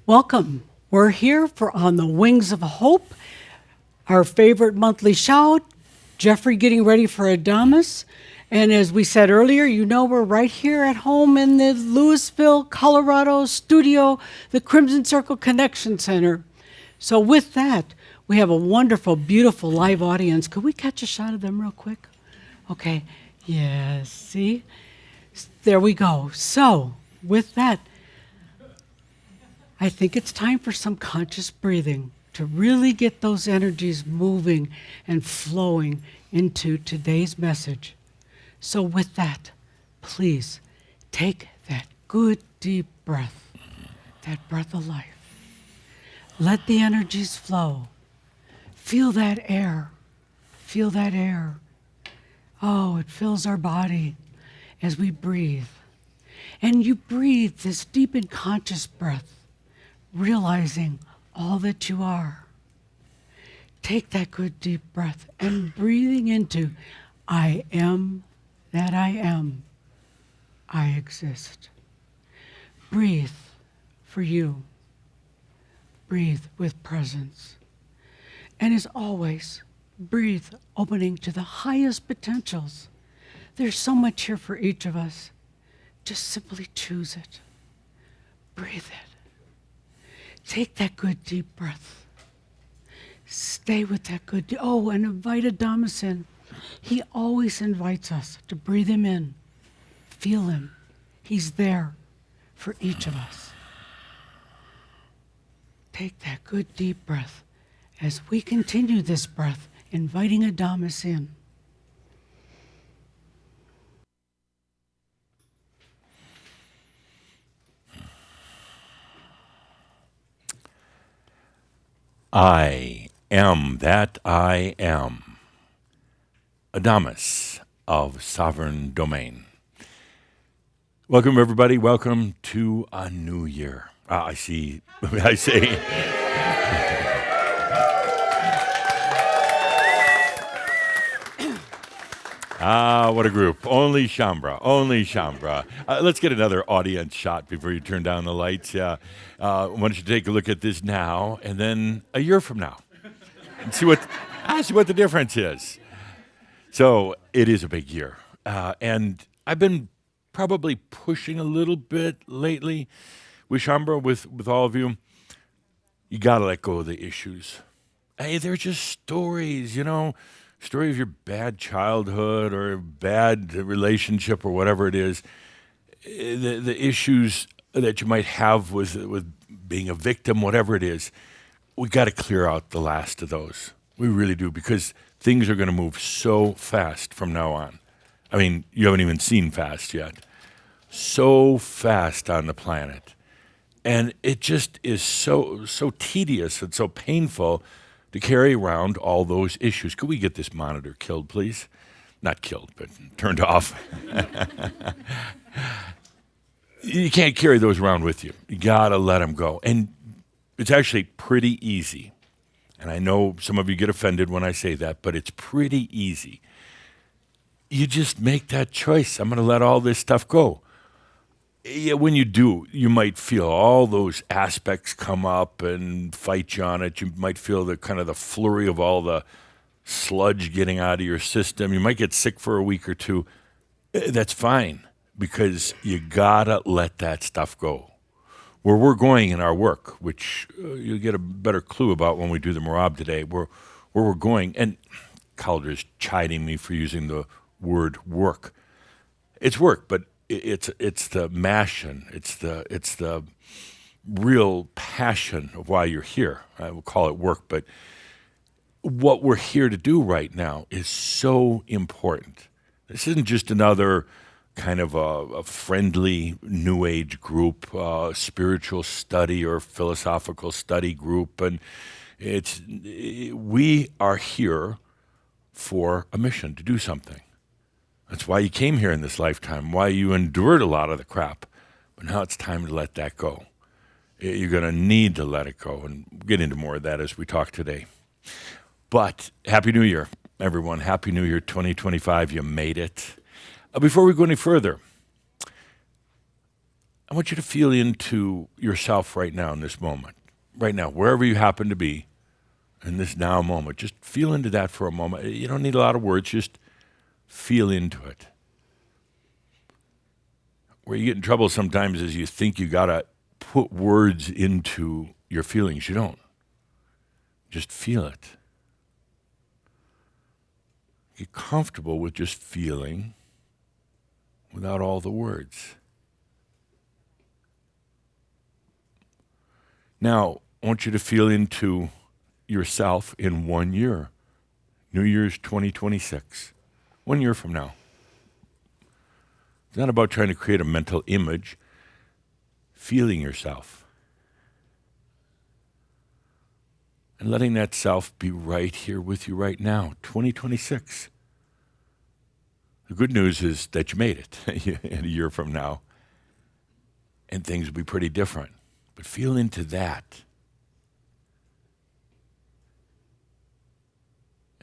Welcome. We're here for On the Wings of Hope, our favorite monthly shout, Jeffrey getting ready for Adamus. And as we said earlier, you know we're right here at home in the Louisville, Colorado studio, the Crimson Circle Connection Center. So with that, we have a wonderful, beautiful live audience. Could we catch a shot of them real quick? Okay. Yes, see? There we go. So with that, I think it's time for some conscious breathing to really get those energies moving and flowing into today's message. So with that, please take that good deep breath, that breath of life. Let the energies flow. Feel that air. Feel that air. Oh, it fills our body as we breathe. And you breathe this deep and conscious breath, realizing all that you are. Take that good deep breath and breathing into I am that I am. I exist. Breathe for you. Breathe with presence. And as always, breathe opening to the highest potentials. There's so much here for each of us. Just simply choose it. Breathe it. Take that good deep breath. Stay with that good, and invite Adamus in. He always invites us to breathe him in. Feel him. He's there for each of us. Take that good deep breath as we continue this breath, inviting Adamus in. I am that I am. Adamus of Sovereign Domain. Welcome, everybody. Welcome to a new year. I say, what a group. Only Shambra. Let's get another audience shot before you turn down the lights. Why don't you take a look at this now and then a year from now and see what the difference is. So it is a big year. And I've been probably pushing a little bit lately with Shambra, with all of you. You got to let go of the issues. Hey, they're just stories, story of your bad childhood or bad relationship or whatever it is. The issues that you might have with being a victim, whatever it is, we got to clear out the last of those. We really do, because things are going to move so fast from now on. I mean, you haven't even seen fast yet. So fast on the planet. And it just is so tedious and so painful to carry around all those issues. Could we get this monitor killed, please? Not killed, but turned off. You can't carry those around with you. You got to let them go. And it's actually pretty easy. And I know some of you get offended when I say that, but it's pretty easy. You just make that choice. I'm going to let all this stuff go. Yeah, when you do, you might feel all those aspects come up and fight you on it. You might feel the kind of the flurry of all the sludge getting out of your system. You might get sick for a week or two. That's fine, because you gotta let that stuff go. Where we're going in our work, which you'll get a better clue about when we do the Marab today, where we're going, and Calder's chiding me for using the word work. It's work, but it's the passion. It's the real passion of why you're here. I will call it work, but what we're here to do right now is so important. This isn't just another kind of a friendly New Age group, spiritual study or philosophical study group, and we are here for a mission, to do something. That's why you came here in this lifetime, why you endured a lot of the crap. But now it's time to let that go. You're going to need to let it go, and we'll get into more of that as we talk today. But Happy New Year, everyone. Happy New Year 2025. You made it. Before we go any further, I want you to feel into yourself right now in this moment. Right now, wherever you happen to be in this now moment, just feel into that for a moment. You don't need a lot of words, just feel into it. Where you get in trouble sometimes is you think you got to put words into your feelings. You don't. Just feel it. Get comfortable with just feeling without all the words. Now, I want you to feel into yourself in 1 year. New Year's 2026. 1 year from now. It's not about trying to create a mental image. Feeling yourself. And letting that self be right here with you right now, 2026. The good news is that you made it in a year from now, and things will be pretty different. But feel into that.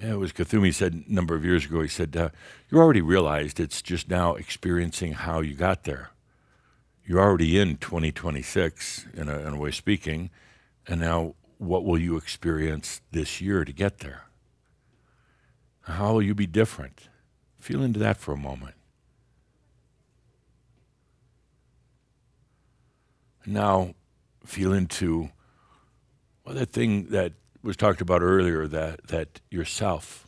Yeah, it was Kuthumi said a number of years ago, he said, you already realized it's just now experiencing how you got there. You're already in 2026, in a way of speaking, and now what will you experience this year to get there? How will you be different? Feel into that for a moment. And now feel into that thing that was talked about earlier, that yourself,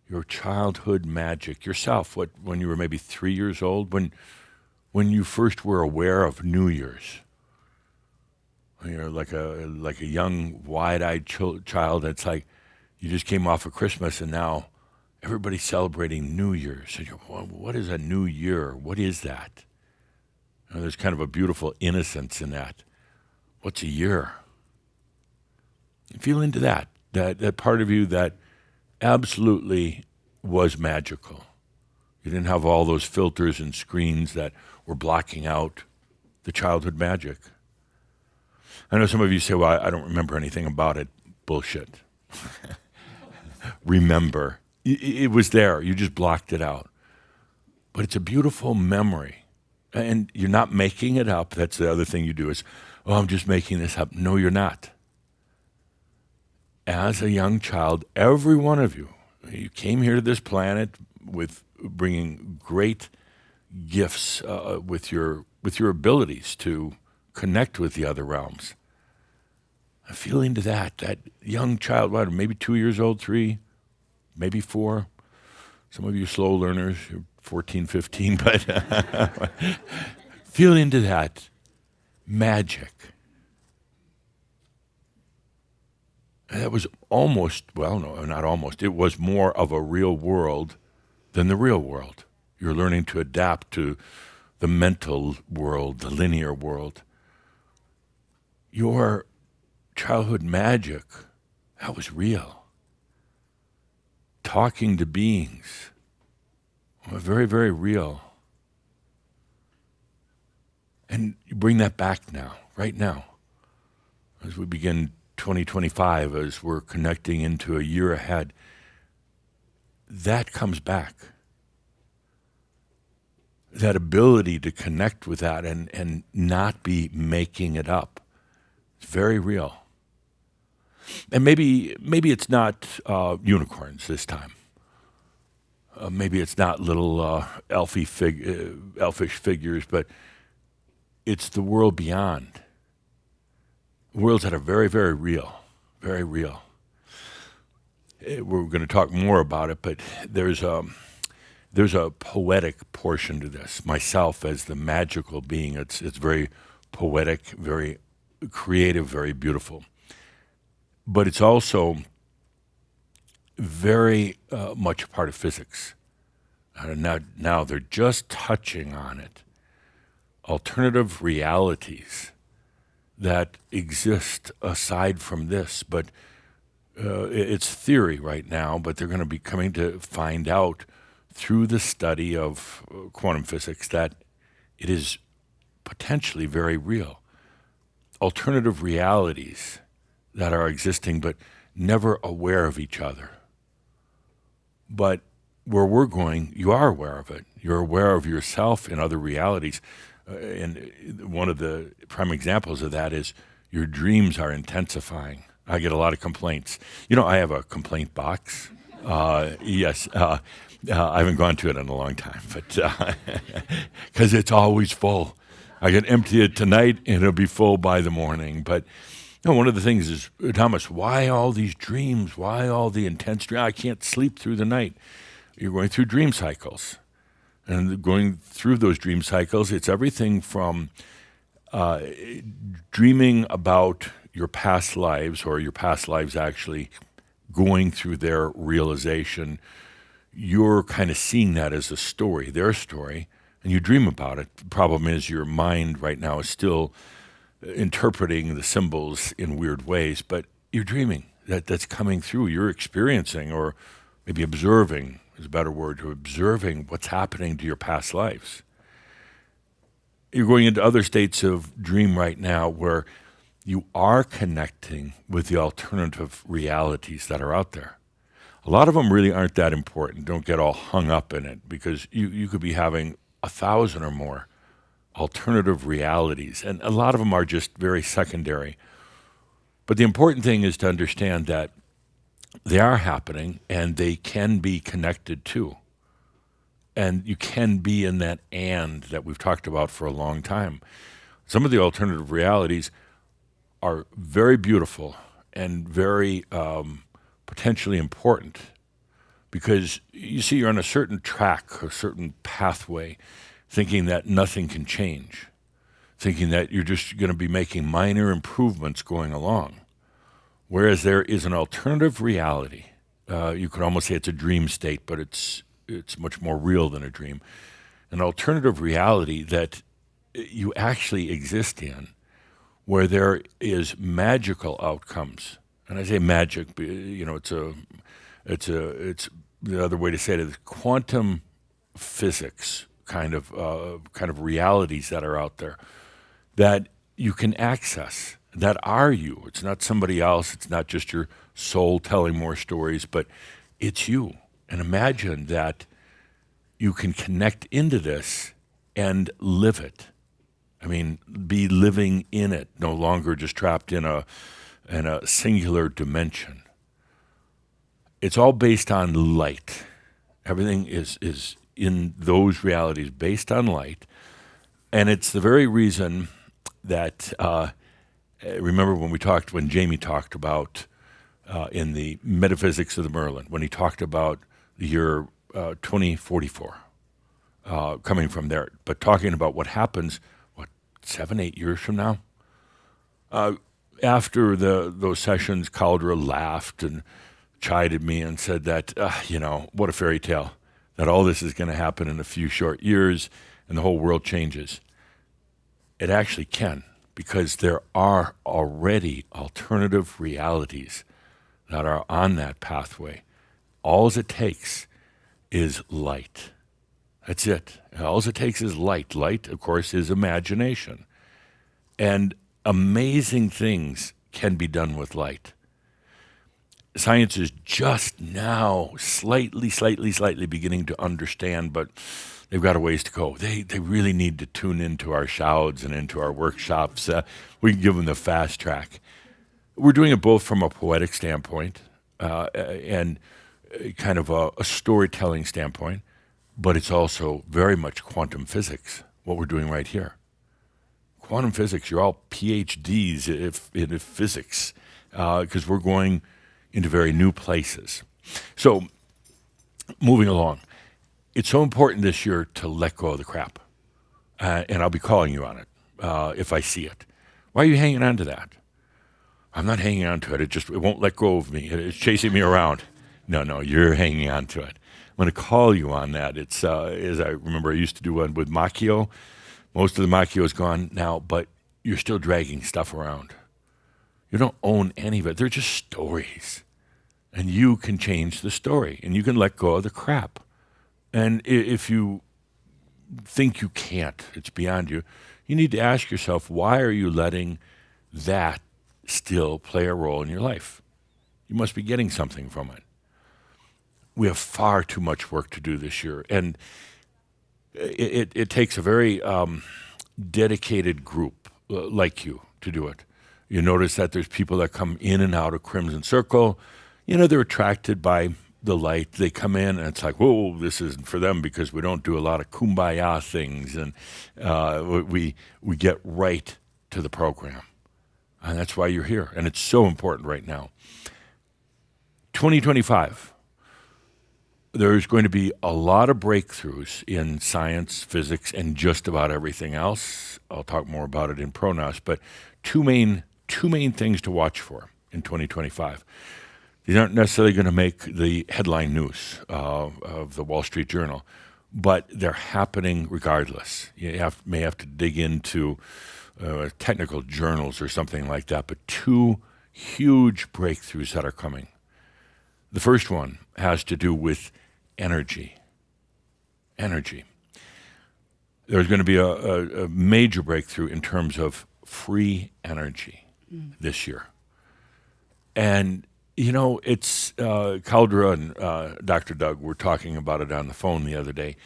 your childhood magic, yourself, when you were maybe 3 years old, when you first were aware of New Year's. You're like a young, wide-eyed child. That's like you just came off of Christmas, and now everybody's celebrating New Year's. And you're, what is a new year? What is that? There's kind of a beautiful innocence in that. What's a year? Feel into that part of you that absolutely was magical. You didn't have all those filters and screens that were blocking out the childhood magic. I know some of you say, well, I don't remember anything about it. Bullshit. Remember. It was there. You just blocked it out. But it's a beautiful memory. And you're not making it up. That's the other thing you do is, oh, I'm just making this up. No, you're not. As a young child, every one of you came here to this planet with bringing great gifts with your abilities to connect with the other realms. I feel into that young child, maybe 2 years old, 3, maybe 4. Some of you slow learners, you're 14, 15, but feel into that magic. That was almost, well, no, not almost. It was more of a real world than the real world. You're learning to adapt to the mental world, the linear world. Your childhood magic, that was real. Talking to beings, very, very real. And you bring that back now, right now, as we begin 2025, as we're connecting into a year ahead. That comes back. That ability to connect with that and not be making it up. It's very real. And maybe it's not unicorns this time. Maybe it's not little elfish figures, but it's the world beyond. Worlds that are very, very real, very real. We're going to talk more about it, but there's a poetic portion to this. Myself as the magical being, it's very poetic, very creative, very beautiful. But it's also very much a part of physics. Now they're just touching on it. Alternative realities that exist aside from this, but it's theory right now, but they're going to be coming to find out through the study of quantum physics that it is potentially very real. Alternative realities that are existing but never aware of each other. But where we're going, you are aware of it. You're aware of yourself in other realities. And one of the prime examples of that is your dreams are intensifying. I get a lot of complaints. I have a complaint box. Yes, I haven't gone to it in a long time, but because it's always full. I can empty it tonight, and it'll be full by the morning. But one of the things is, Thomas, why all these dreams? Why all the intense dreams? I can't sleep through the night. You're going through dream cycles. And going through those dream cycles, it's everything from dreaming about your past lives, or your past lives actually going through their realization. You're kind of seeing that as a story, their story, and you dream about it. The problem is your mind right now is still interpreting the symbols in weird ways, but you're dreaming. That's coming through. You're experiencing, or maybe observing is a better word, to observing what's happening to your past lives. You're going into other states of dream right now where you are connecting with the alternative realities that are out there. A lot of them really aren't that important. Don't get all hung up in it, because you could be having 1,000 or more alternative realities, and a lot of them are just very secondary. But the important thing is to understand that they are happening, and they can be connected too. And you can be in that and that we've talked about for a long time. Some of the alternative realities are very beautiful and very potentially important, because you see you're on a certain track, a certain pathway, thinking that nothing can change, thinking that you're just going to be making minor improvements going along. Whereas there is an alternative reality. You could almost say it's a dream state, but it's much more real than a dream. An alternative reality that you actually exist in, where there is magical outcomes. And I say magic, it's the other way to say it is quantum physics kind of realities that are out there that you can access, that are you. It's not somebody else. It's not just your soul telling more stories, but it's you. And imagine that you can connect into this and live it. I mean, be living in it, no longer just trapped in a singular dimension. It's all based on light. Everything is in those realities based on light. And it's the very reason that, remember when Jamie talked about in the Metaphysics of the Merlin, when he talked about the year 2044, coming from there, but talking about what happens, 7-8 years from now? After those sessions, Caldera laughed and chided me and said that, what a fairy tale, that all this is going to happen in a few short years and the whole world changes. It actually can, because there are already alternative realities that are on that pathway. All it takes is light. That's it. All it takes is light. Light, of course, is imagination. And amazing things can be done with light. Science is just now slightly beginning to understand, but they've got a ways to go. They really need to tune into our shouds and into our workshops. We can give them the fast track. We're doing it both from a poetic standpoint and kind of a storytelling standpoint, but it's also very much quantum physics, what we're doing right here. Quantum physics, you're all PhDs in physics, because we're going into very new places. So, moving along, it's so important this year to let go of the crap, and I'll be calling you on it if I see it. Why are you hanging on to that? I'm not hanging on to it. It won't let go of me. It's chasing me around. No, you're hanging on to it. I'm going to call you on that. It's as I remember, I used to do one with Macchio. Most of the Macchio is gone now, but you're still dragging stuff around. You don't own any of it. They're just stories. And you can change the story, and you can let go of the crap. And if you think you can't, it's beyond you, you need to ask yourself, why are you letting that still play a role in your life? You must be getting something from it. We have far too much work to do this year, and it takes a very dedicated group like you to do it. You notice that there's people that come in and out of Crimson Circle. They're attracted by the light. They come in and it's like, whoa, this isn't for them because we don't do a lot of kumbaya things. And we get right to the program. And that's why you're here. And it's so important right now. 2025, there's going to be a lot of breakthroughs in science, physics, and just about everything else. I'll talk more about it in Pronos, but two main things to watch for in 2025. These aren't necessarily going to make the headline news of the Wall Street Journal, but they're happening regardless. You may have to dig into technical journals or something like that, but two huge breakthroughs that are coming. The first one has to do with energy. Energy. There's going to be a major breakthrough in terms of free energy this year. And, it's Caldera and Dr. Doug were talking about it on the phone the other day.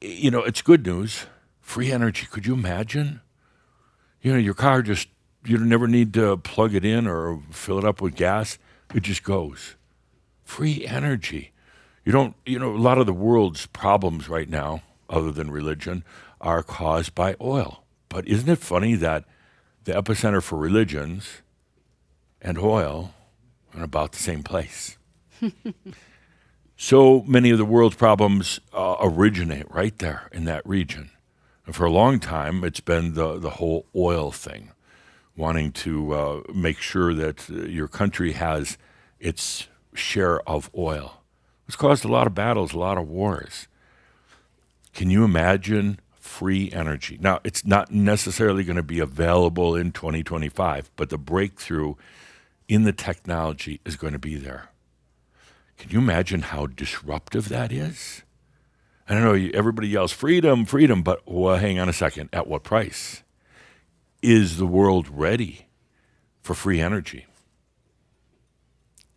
It's good news. Free energy. Could you imagine? Your car you never need to plug it in or fill it up with gas. It just goes. Free energy. A lot of the world's problems right now, other than religion, are caused by oil. But isn't it funny that the epicenter for religions and oil are in about the same place? So many of the world's problems originate right there in that region. And for a long time, it's been the whole oil thing, wanting to make sure that your country has its share of oil. It's caused a lot of battles, a lot of wars. Can you imagine free energy? Now, it's not necessarily going to be available in 2025, but the breakthrough in the technology is going to be there. Can you imagine how disruptive that is? I don't know, everybody yells, freedom, freedom, but well, hang on a second. At what price? Is the world ready for free energy?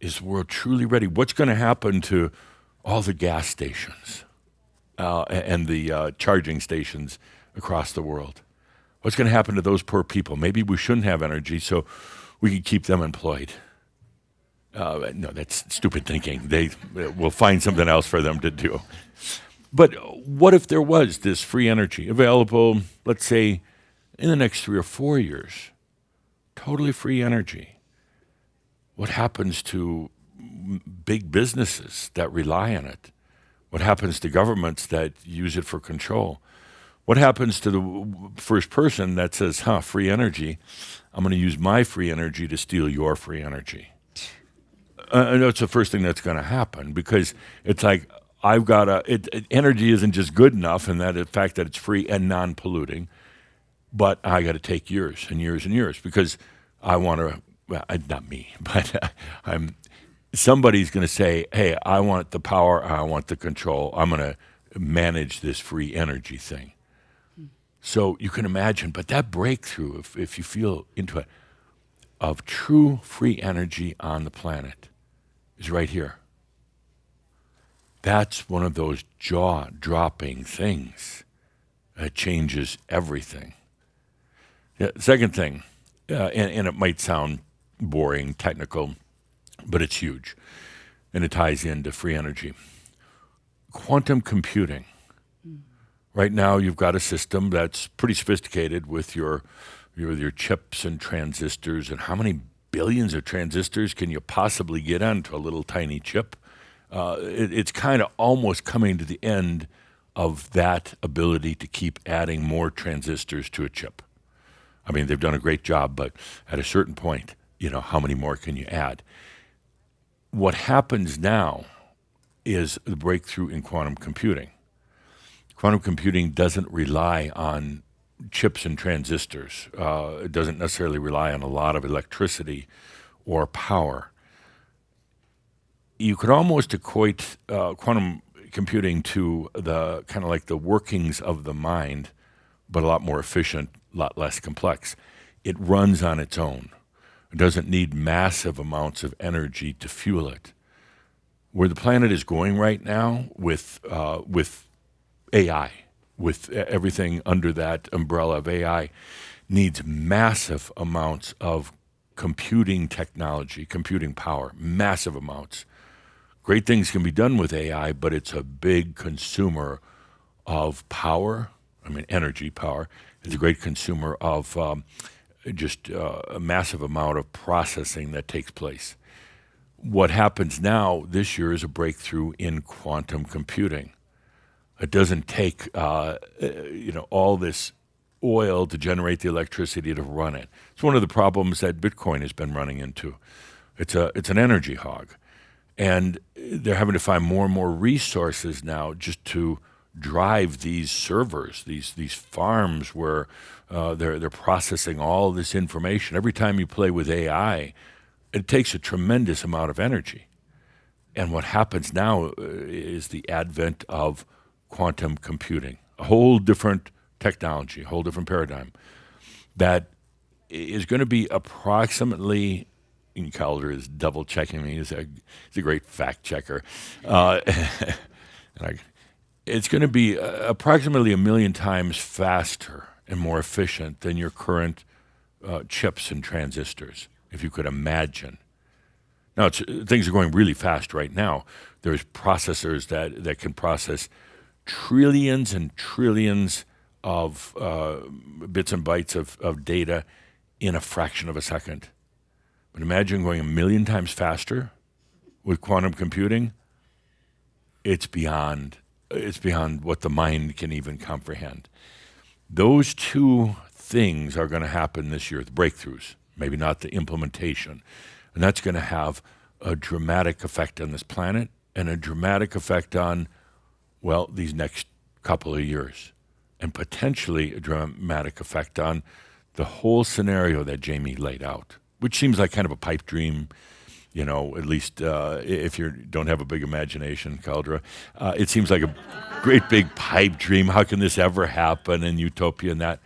Is the world truly ready? What's going to happen to all the gas stations and the charging stations across the world? What's going to happen to those poor people? Maybe we shouldn't have energy so we can keep them employed. No, that's stupid thinking. We'll find something else for them to do. But what if there was this free energy available, let's say, in the next 3 or 4 years? Totally free energy. What happens to big businesses that rely on it? What happens to governments that use it for control? What happens to the first person that says, free energy, I'm going to use my free energy to steal your free energy? And that's the first thing that's going to happen, because it's like, energy isn't just good enough in that the fact that it's free and non-polluting, but I got to take years and years and years because I want to, not me, but somebody's going to say, hey, I want the power, I want the control, I'm going to manage this free energy thing. So you can imagine, but that breakthrough, if you feel into it, of true free energy on the planet is right here. That's one of those jaw-dropping things that changes everything. The second thing, and it might sound boring, technical, but it's huge, and it ties into free energy. Quantum computing. Right now, you've got a system that's pretty sophisticated with your chips and transistors, and how many billions of transistors can you possibly get onto a little tiny chip? It's kind of almost coming to the end of that ability to keep adding more transistors to a chip. I mean, they've done a great job, but at a certain point, how many more can you add? What happens now is the breakthrough in quantum computing. Quantum computing doesn't rely on chips and transistors. It doesn't necessarily rely on a lot of electricity or power. You could almost equate quantum computing to the kind of like the workings of the mind, but a lot more efficient, a lot less complex. It runs on its own. It doesn't need massive amounts of energy to fuel it. Where the planet is going right now with AI, with everything under that umbrella of AI, needs massive amounts of computing technology, computing power, massive amounts. Great things can be done with AI, but it's a big consumer of power. I mean, energy power. It's a great consumer of just a massive amount of processing that takes place. What happens now this year is a breakthrough in quantum computing. It doesn't take all this oil to generate the electricity to run it. It's one of the problems that Bitcoin has been running into. It's an energy hog, and they're having to find more and more resources now just to drive these servers, these farms where they're processing all this information. Every time you play with AI, it takes a tremendous amount of energy. And what happens now is the advent of quantum computing, a whole different technology, a whole different paradigm that is going to be approximately, and Calder is double checking me, he's a great fact checker. It's going to be approximately 1 million times faster and more efficient than your current chips and transistors, if you could imagine. Now, things are going really fast right now. There's processors that can process trillions and trillions of bits and bytes of data in a fraction of a second. But imagine going 1 million times faster with quantum computing. It's beyond what the mind can even comprehend. Those two things are going to happen this year, the breakthroughs, maybe not the implementation. And that's going to have a dramatic effect on this planet and a dramatic effect on, well, these next couple of years, and potentially a dramatic effect on the whole scenario that Jamie laid out, which seems like kind of a pipe dream, at least if you don't have a big imagination, Caldera. It seems like a great big pipe dream. How can this ever happen in utopia and that?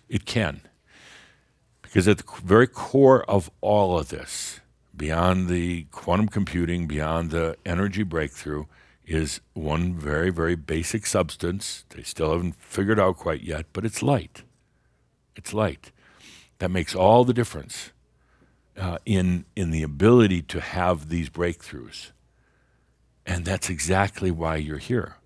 It can. Because at the very core of all of this, beyond the quantum computing, beyond the energy breakthrough, is one very, very basic substance. They still haven't figured out quite yet, but it's light. It's light. That makes all the difference in the ability to have these breakthroughs. And that's exactly why you're here.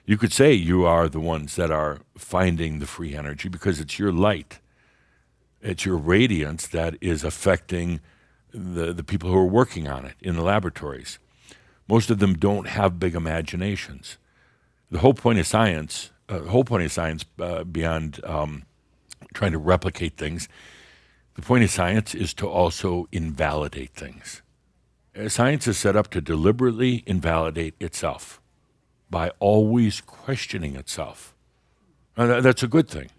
You could say you are the ones that are finding the free energy because it's your light. It's your radiance that is affecting the people who are working on it in the laboratories. Most of them don't have big imaginations. The whole point of science, beyond trying to replicate things, the point of science is to also invalidate things. Science is set up to deliberately invalidate itself by always questioning itself. Now, that's a good thing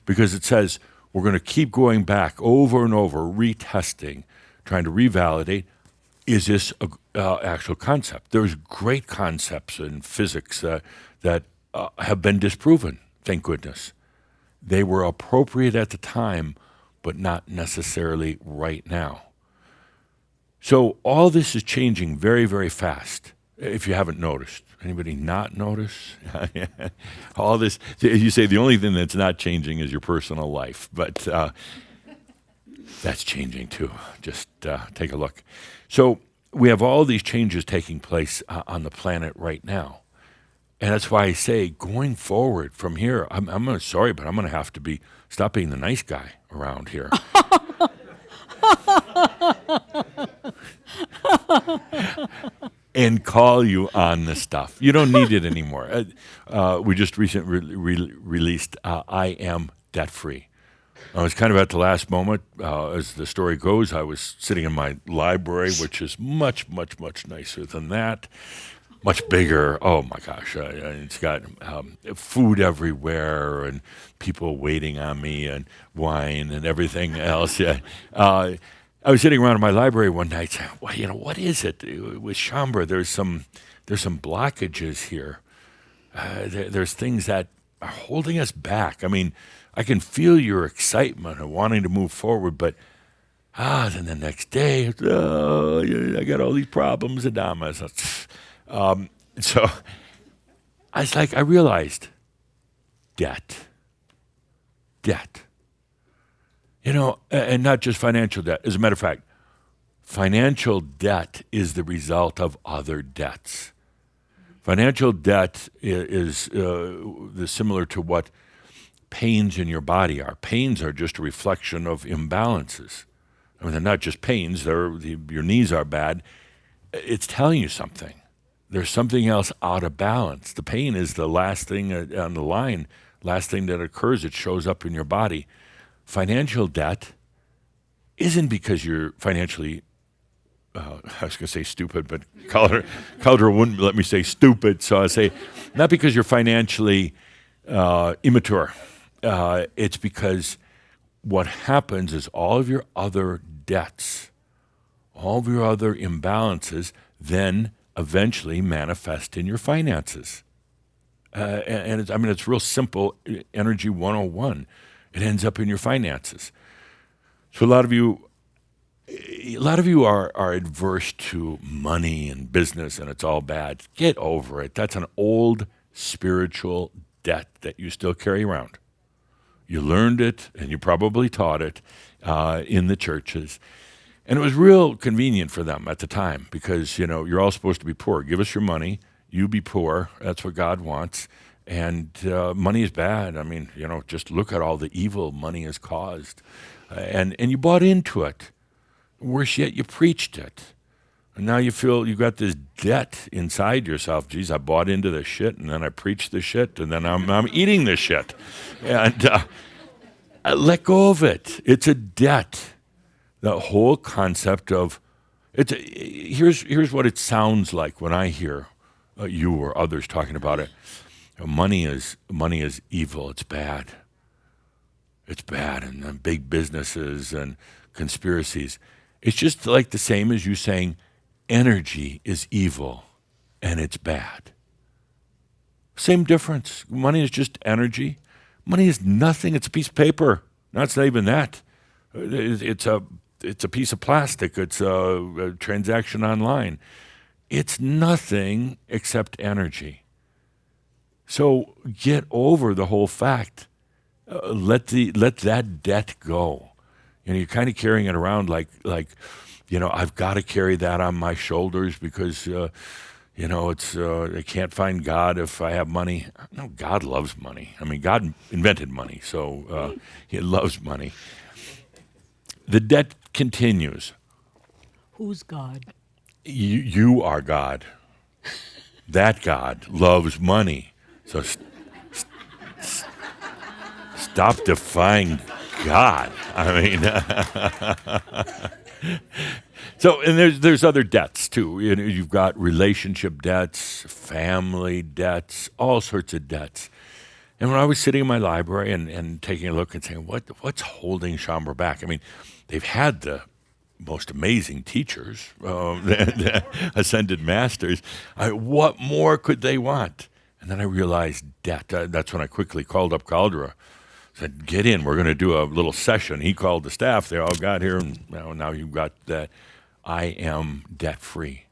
because it says we're going to keep going back over and over, retesting, trying to revalidate. Is this an actual concept? There's great concepts in physics that have been disproven, thank goodness. They were appropriate at the time, but not necessarily right now. So all this is changing very, very fast, if you haven't noticed. Anybody not notice? All this, you say the only thing that's not changing is your personal life, but that's changing too. Just take a look. So we have all these changes taking place on the planet right now. And that's why I say going forward from here, I'm sorry, but I'm going to have to stop being the nice guy around here. And call you on the stuff. You don't need it anymore. We just recently released I Am Debt Free. I was kind of at the last moment. As the story goes, I was sitting in my library, which is much, much, much nicer than that. Much bigger. Oh, my gosh. It's got food everywhere and people waiting on me and wine and everything else. Yeah. I was sitting around in my library one night saying, well, what is it? With Shambra, there's some blockages here. There's things that are holding us back. I mean, I can feel your excitement and wanting to move forward, but then the next day, I got all these problems, Adamas. So I realized debt. Debt. And not just financial debt. As a matter of fact, financial debt is the result of other debts. Financial debt is similar to what pains in your body are. Pains are just a reflection of imbalances. I mean, they're not just pains. Your knees are bad. It's telling you something. There's something else out of balance. The pain is the last thing on the line, last thing that occurs. It shows up in your body. Financial debt isn't because you're financially, I was going to say stupid, but Calder wouldn't let me say stupid, so I say not because you're financially immature. It's because what happens is all of your other debts, all of your other imbalances then eventually manifest in your finances. It's real simple, Energy 101. It ends up in your finances. So a lot of you are adverse to money and business, and it's all bad. Get over it. That's an old spiritual debt that you still carry around. You learned it, and you probably taught it in the churches. And it was real convenient for them at the time because, you're all supposed to be poor. Give us your money. You be poor. That's what God wants. And money is bad. I mean, just look at all the evil money has caused. And you bought into it. Worse yet, you preached it. And now you feel you got this debt inside yourself. Geez, I bought into this shit, and then I preached the shit, and then I'm eating this shit. And let go of it. It's a debt. The whole concept of here's what it sounds like when I hear you or others talking about it. Money is evil. It's bad. It's bad, and big businesses and conspiracies. It's just like the same as you saying energy is evil and it's bad. Same difference. Money is just energy. Money is nothing. It's a piece of paper. No, it's not even that. It's a piece of plastic. It's a transaction online. It's nothing except energy. So get over the whole fact. Let that debt go. You're kind of carrying it around like I've got to carry that on my shoulders because it's I can't find God if I have money. No, God loves money. I mean, God invented money, so He loves money. The debt continues. Who's God? You are God. That God loves money. So stop defying God. I mean, and there's other debts too. You've got relationship debts, family debts, all sorts of debts. And when I was sitting in my library and taking a look and saying, what's holding Chambre back? I mean, they've had the most amazing teachers, the ascended masters. What more could they want? And then I realized debt. That's when I quickly called up Caldera. Said, get in. We're going to do a little session. He called the staff. They all got here, and now you've got that. I am debt-free.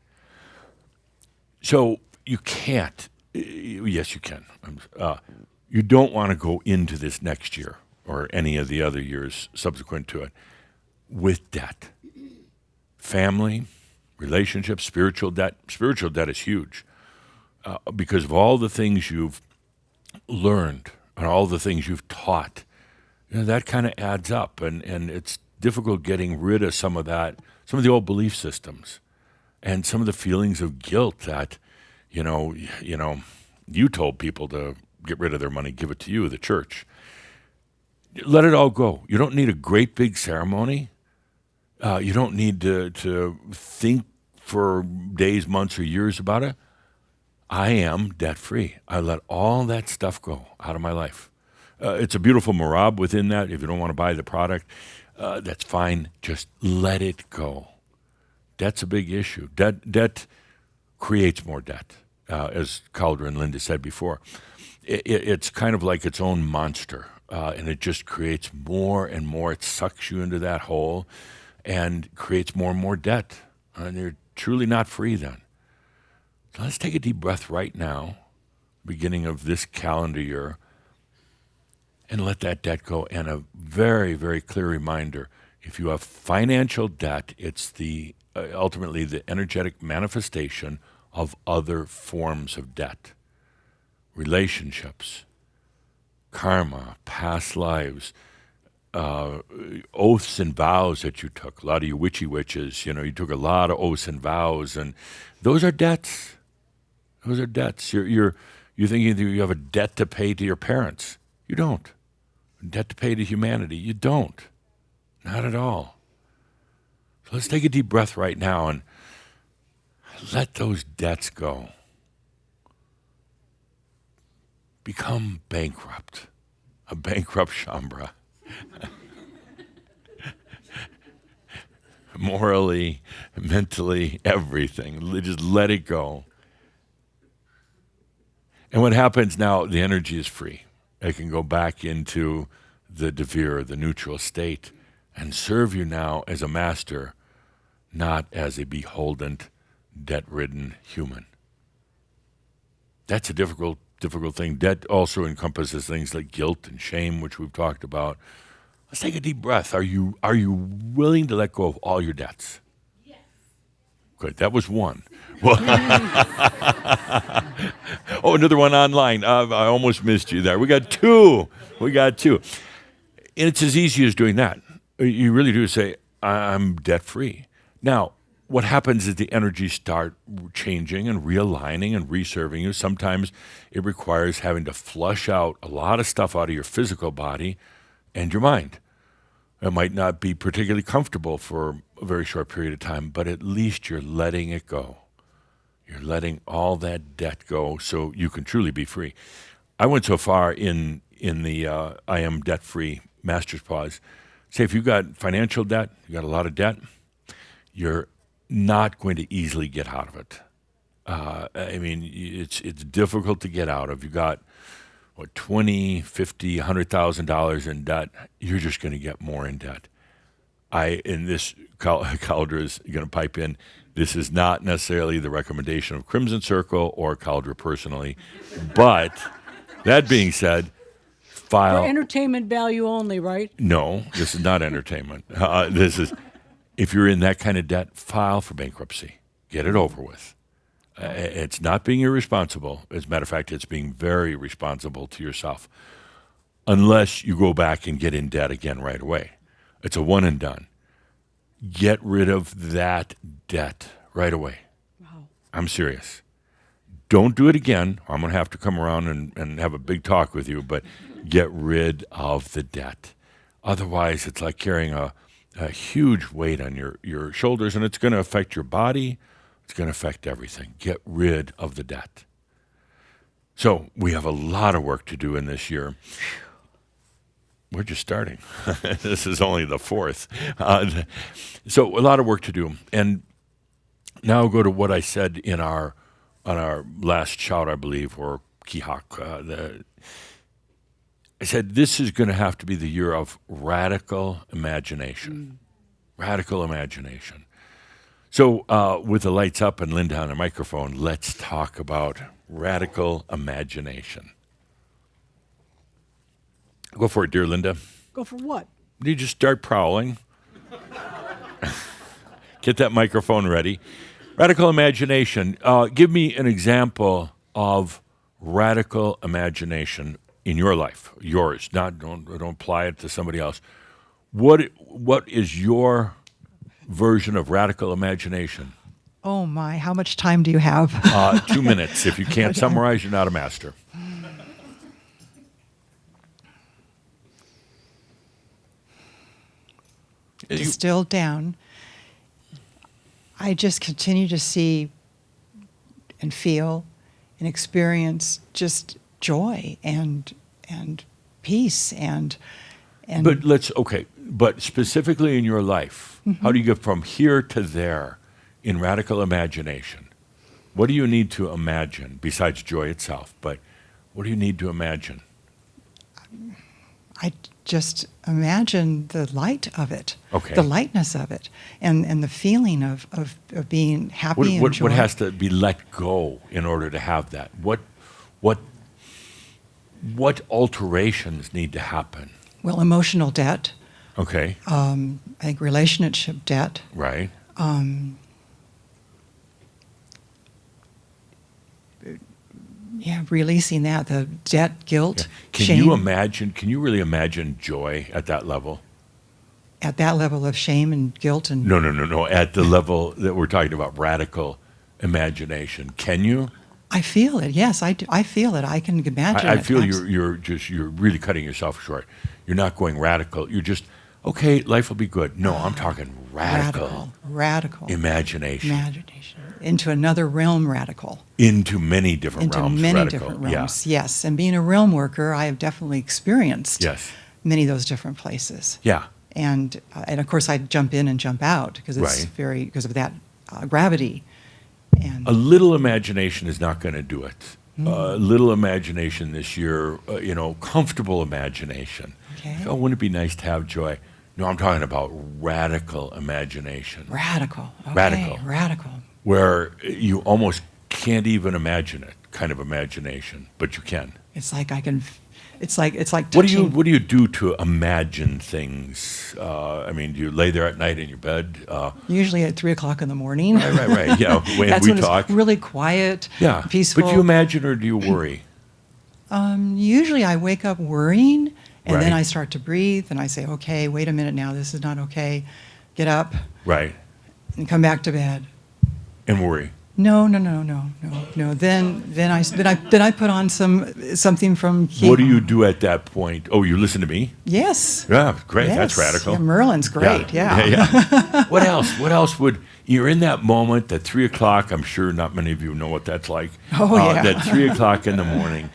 So you can't. Yes, you can. You don't want to go into this next year or any of the other years subsequent to it with debt. Family, relationships, spiritual debt. Spiritual debt is huge because of all the things you've learned and all the things you've taught. That kind of adds up, and it's difficult getting rid of some of that, some of the old belief systems, and some of the feelings of guilt that, you told people to get rid of their money, give it to you, the church. Let it all go. You don't need a great big ceremony. You don't need to think for days, months, or years about it. I am debt-free. I let all that stuff go out of my life. It's a beautiful marab within that. If you don't want to buy the product, that's fine. Just let it go. Debt's a big issue. Debt creates more debt, as Calder and Linda said before. It's kind of like its own monster, and it just creates more and more. It sucks you into that hole and creates more and more debt. And you're truly not free then. So let's take a deep breath right now, beginning of this calendar year. and let that debt go. And a very, very clear reminder, if you have financial debt, it's the ultimately the energetic manifestation of other forms of debt. Relationships, karma, past lives, oaths and vows that you took. A lot of you witchy witches, you took a lot of oaths and vows, and those are debts. Those are debts. You're thinking that you have a debt to pay to your parents. You don't. A debt to pay to humanity. You don't. Not at all. So let's take a deep breath right now and let those debts go. Become bankrupt. A bankrupt Shambhala. Morally, mentally, everything. Just let it go. And what happens now, the energy is free. It can go back into the devir, the neutral state, and serve you now as a master, not as a beholden, debt-ridden human. That's a difficult thing. Debt also encompasses things like guilt and shame, which we've talked about. Let's take a deep breath. Are you willing to let go of all your debts? Yes. Good. That was one. Well, oh, another one online. I almost missed you there. We got two. And it's as easy as doing that. You really do say, I'm debt-free. Now, what happens is the energies start changing and realigning and reserving you. Sometimes it requires having to flush out a lot of stuff out of your physical body and your mind. It might not be particularly comfortable for a very short period of time, but at least you're letting it go. You're letting all that debt go so you can truly be free. I went so far in the I am debt-free master's pause. Say if you've got financial debt, you got a lot of debt, you're not going to easily get out of it. It's difficult to get out of. You got $20, $50, $100,000 in debt. You're just going to get more in debt. Cauldre is going to pipe in. This is not necessarily the recommendation of Crimson Circle or Cauldre personally, but that being said, file. For entertainment value only, right? No, this is not entertainment. This is. If you're in that kind of debt, file for bankruptcy. Get it over with. It's not being irresponsible. As a matter of fact, it's being very responsible to yourself. Unless you go back and get in debt again right away. It's a one and done. Get rid of that debt right away. Wow. I'm serious. Don't do it again. I'm going to have to come around and have a big talk with you, but get rid of the debt. Otherwise, it's like carrying a huge weight on your shoulders, and it's going to affect your body. It's going to affect everything. Get rid of the debt. So we have a lot of work to do in this year. We're just starting. This is only the fourth. So a lot of work to do. And now I'll go to what I said on our last shout, I believe, or kihak. I said, this is going to have to be the year of radical imagination. Radical imagination. So with the lights up and Linda on the microphone, let's talk about radical imagination. Go for it, dear Linda. Go for what? You just start prowling. Get that microphone ready. Radical imagination. Give me an example of radical imagination in your life, yours. Don't apply it to somebody else. What is your version of radical imagination? Oh my! How much time do you have? 2 minutes. If you can't summarize, you're not a master. Distilled down. I just continue to see and feel and experience just joy and peace and. But specifically in your life, how do you get from here to there in radical imagination? What do you need to imagine besides joy itself? But what do you need to imagine? I just imagine the light of it, okay. The lightness of it, and the feeling of being happy and joy. What has to be let go in order to have that? What what alterations need to happen? Well, emotional debt, Okay, I think relationship debt, right. yeah, releasing that, the debt, guilt, Can shame. you imagine? Can you really imagine joy at that level? At that level of shame and guilt and No. At the level that we're talking about, radical imagination. Can you? I feel it. Yes, I do. I feel it. I can imagine I it. feel you're really cutting yourself short. You're not going radical. You're just okay. Life will be good. No, I'm talking radical imagination into another realm. Radical into many different into realms. many radical. different realms. Yes, and being a realm worker, I have definitely experienced Yes. many of those different places. Yeah. And of course I jump in and jump out because it's Right. because of that gravity. And A little imagination is not going to do it. A little imagination this year, comfortable imagination. Okay. Oh, wouldn't it be nice to have joy? No, I'm talking about radical imagination, radical. Okay, Radical. Radical. where you almost can't even imagine it, kind of imagination, but you can. It's like I can. It's like What touching. do you do to imagine things? Do you lay there at night in your bed? Usually at 3:00 in the morning. Right. Yeah, when That's we when talk. it's really quiet, Yeah, peaceful. but do you imagine or do you worry? Usually I wake up worrying, and then Right. I start to breathe, and I say, okay, wait a minute now, this is not okay. Get up Right, and come back to bed. and worry. No. Then I put on something from. What do you do at that point? Oh, you listen to me? Yes. Yeah, great. That's Yes. radical. Yeah, Merlin's great. Yeah. Yeah. What else? What else would you're in that moment at 3:00? I'm sure not many of you know what that's like. Oh, yeah. That 3:00 in the morning.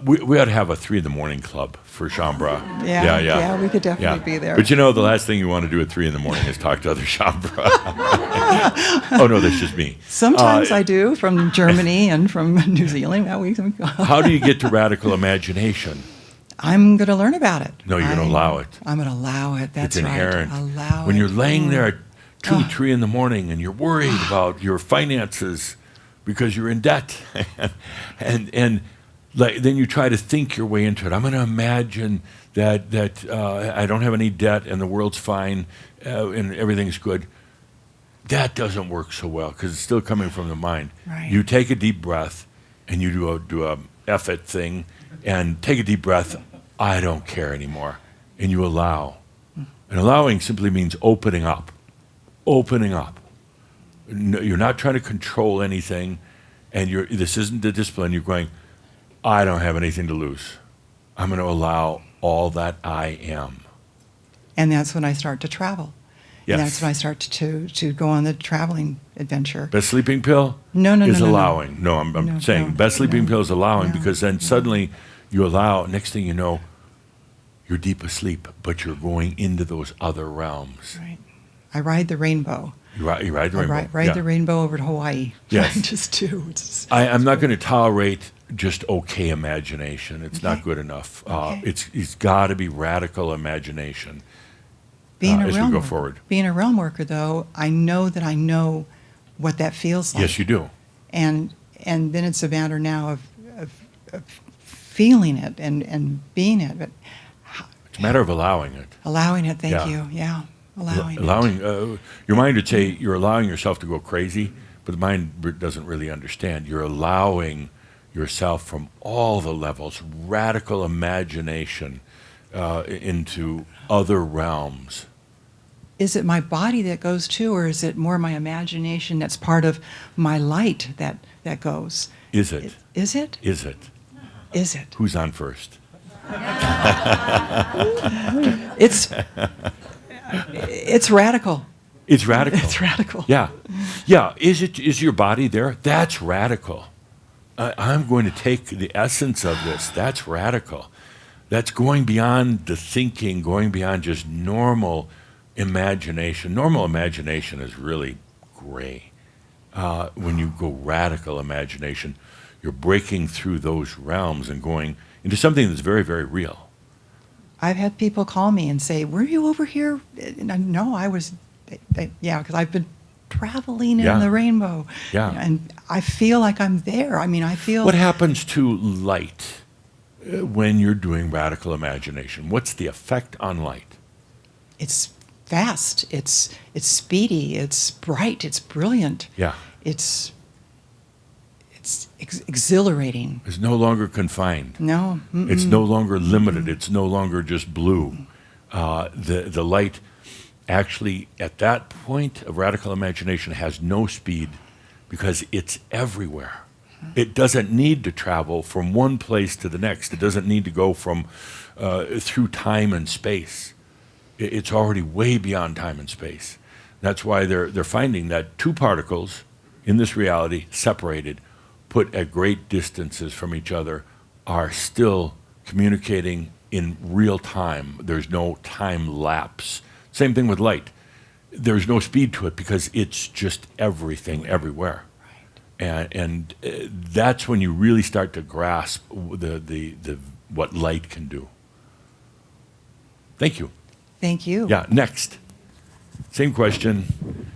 We ought to have a 3 in the morning club for Shambra. Yeah, we could definitely be there. But the last thing you want to do at 3 in the morning is talk to other Shambra. Oh no, that's just me. Sometimes I do from Germany and from New Zealand. How do you get to radical imagination? I'm going to learn about it. No, you're going to allow it. I'm going to allow it. That's It's inherent. right. Allow when it. you're laying there at 2, Oh. 3 in the morning and you're worried about your finances because you're in debt, and then you try to think your way into it. I'm going to imagine that I don't have any debt and the world's fine and everything's good. That doesn't work so well because it's still coming from the mind. Right. You take a deep breath and you do a F it thing and take a deep breath. I don't care anymore, and you allow. And allowing simply means opening up. Opening up. No, you're not trying to control anything, and this isn't the discipline. You're going, I don't have anything to lose. I'm going to allow all that I am. And that's when I start to travel. Yes. And that's when I start to go on the traveling adventure. Best sleeping pill No, is no. allowing. No, I'm No, saying no, best sleeping no, pill is allowing no, because then suddenly you allow, next thing you know, you're deep asleep, but you're going into those other realms. Right. I ride the rainbow. You ride the rainbow. Ride Yeah. the rainbow over to Hawaii. Yes. I just do. It's I'm not going to tolerate just okay imagination. It's not Okay. good enough. Okay. It's got to be radical imagination being a as we realm go worker. forward. Being a realm worker, though, I know that I know what that feels like. Yes, you do. And then it's a matter now of feeling it and being it, but It's a matter of allowing it. allowing it. Thank Yeah. you. Yeah, allowing it. Allowing your mind would say you're allowing yourself to go crazy, but the mind doesn't really understand. You're allowing yourself from all the levels, radical imagination into other realms. Is it my body that goes too, or is it more my imagination that's part of my light that goes? Is it? Is it? Is it? Is it? Who's on first? It's radical. It's radical. It's radical. Yeah. Is your body there? That's radical. I'm going to take the essence of this. That's radical. That's going beyond the thinking, going beyond just normal imagination. Normal imagination is really gray. When you go radical imagination, you're breaking through those realms and going into something that's very, very real. I've had people call me and say, "Were you over here?" And no, I was. Yeah, because I've been traveling in Yeah. the rainbow. Yeah. And I feel like I'm there. I mean, I feel. What happens to light? when you're doing radical imagination? What's the effect on light? It's fast. It's speedy. It's bright. It's brilliant. Yeah. It's exhilarating. It's no longer confined. No. It's no longer limited. It's no longer just blue. The light actually, at that point of radical imagination, has no speed because it's everywhere. It doesn't need to travel from one place to the next. It doesn't need to go from through time and space. It's already way beyond time and space. That's why they're finding that two particles in this reality, separated, put at great distances from each other, are still communicating in real time. There's no time lapse. Same thing with light. There's no speed to it because it's just everything everywhere. And that's when you really start to grasp the what light can do. Thank you. Thank you. Yeah, next. Same question.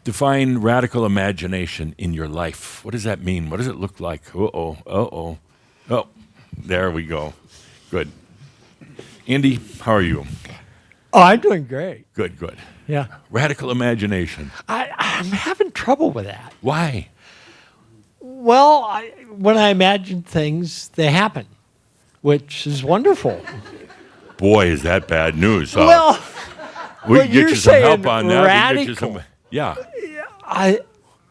Define radical imagination in your life. What does that mean? What does it look like? Oh, there we go. Good. Andy, how are you? Oh, I'm doing great. Good. Yeah. Radical imagination. I'm having trouble with that. Why? Well, when I imagine things, they happen, which is wonderful. Boy, is that bad news. Well, we what can get you're you some help saying, on that. We can get you radical. some, yeah.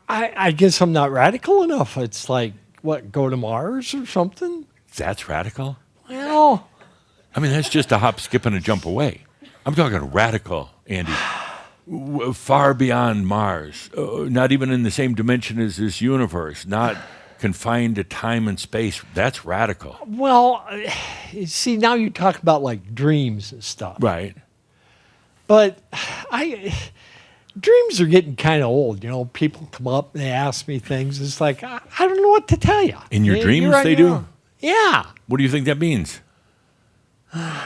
I guess I'm not radical enough. It's like, what, go to Mars or something? That's radical? Well, I mean, that's just a hop, skip, and a jump away. I'm talking radical, Andy. Far beyond Mars. Not even in the same dimension as this universe. Not confined to time and space. That's radical. well, see, now you talk about like dreams and stuff. Right. But dreams are getting kind of old. You know, people come up and they ask me things. It's like, I don't know what to tell you. In your You're dreams, right, they you do? know. Yeah. What do you think that means?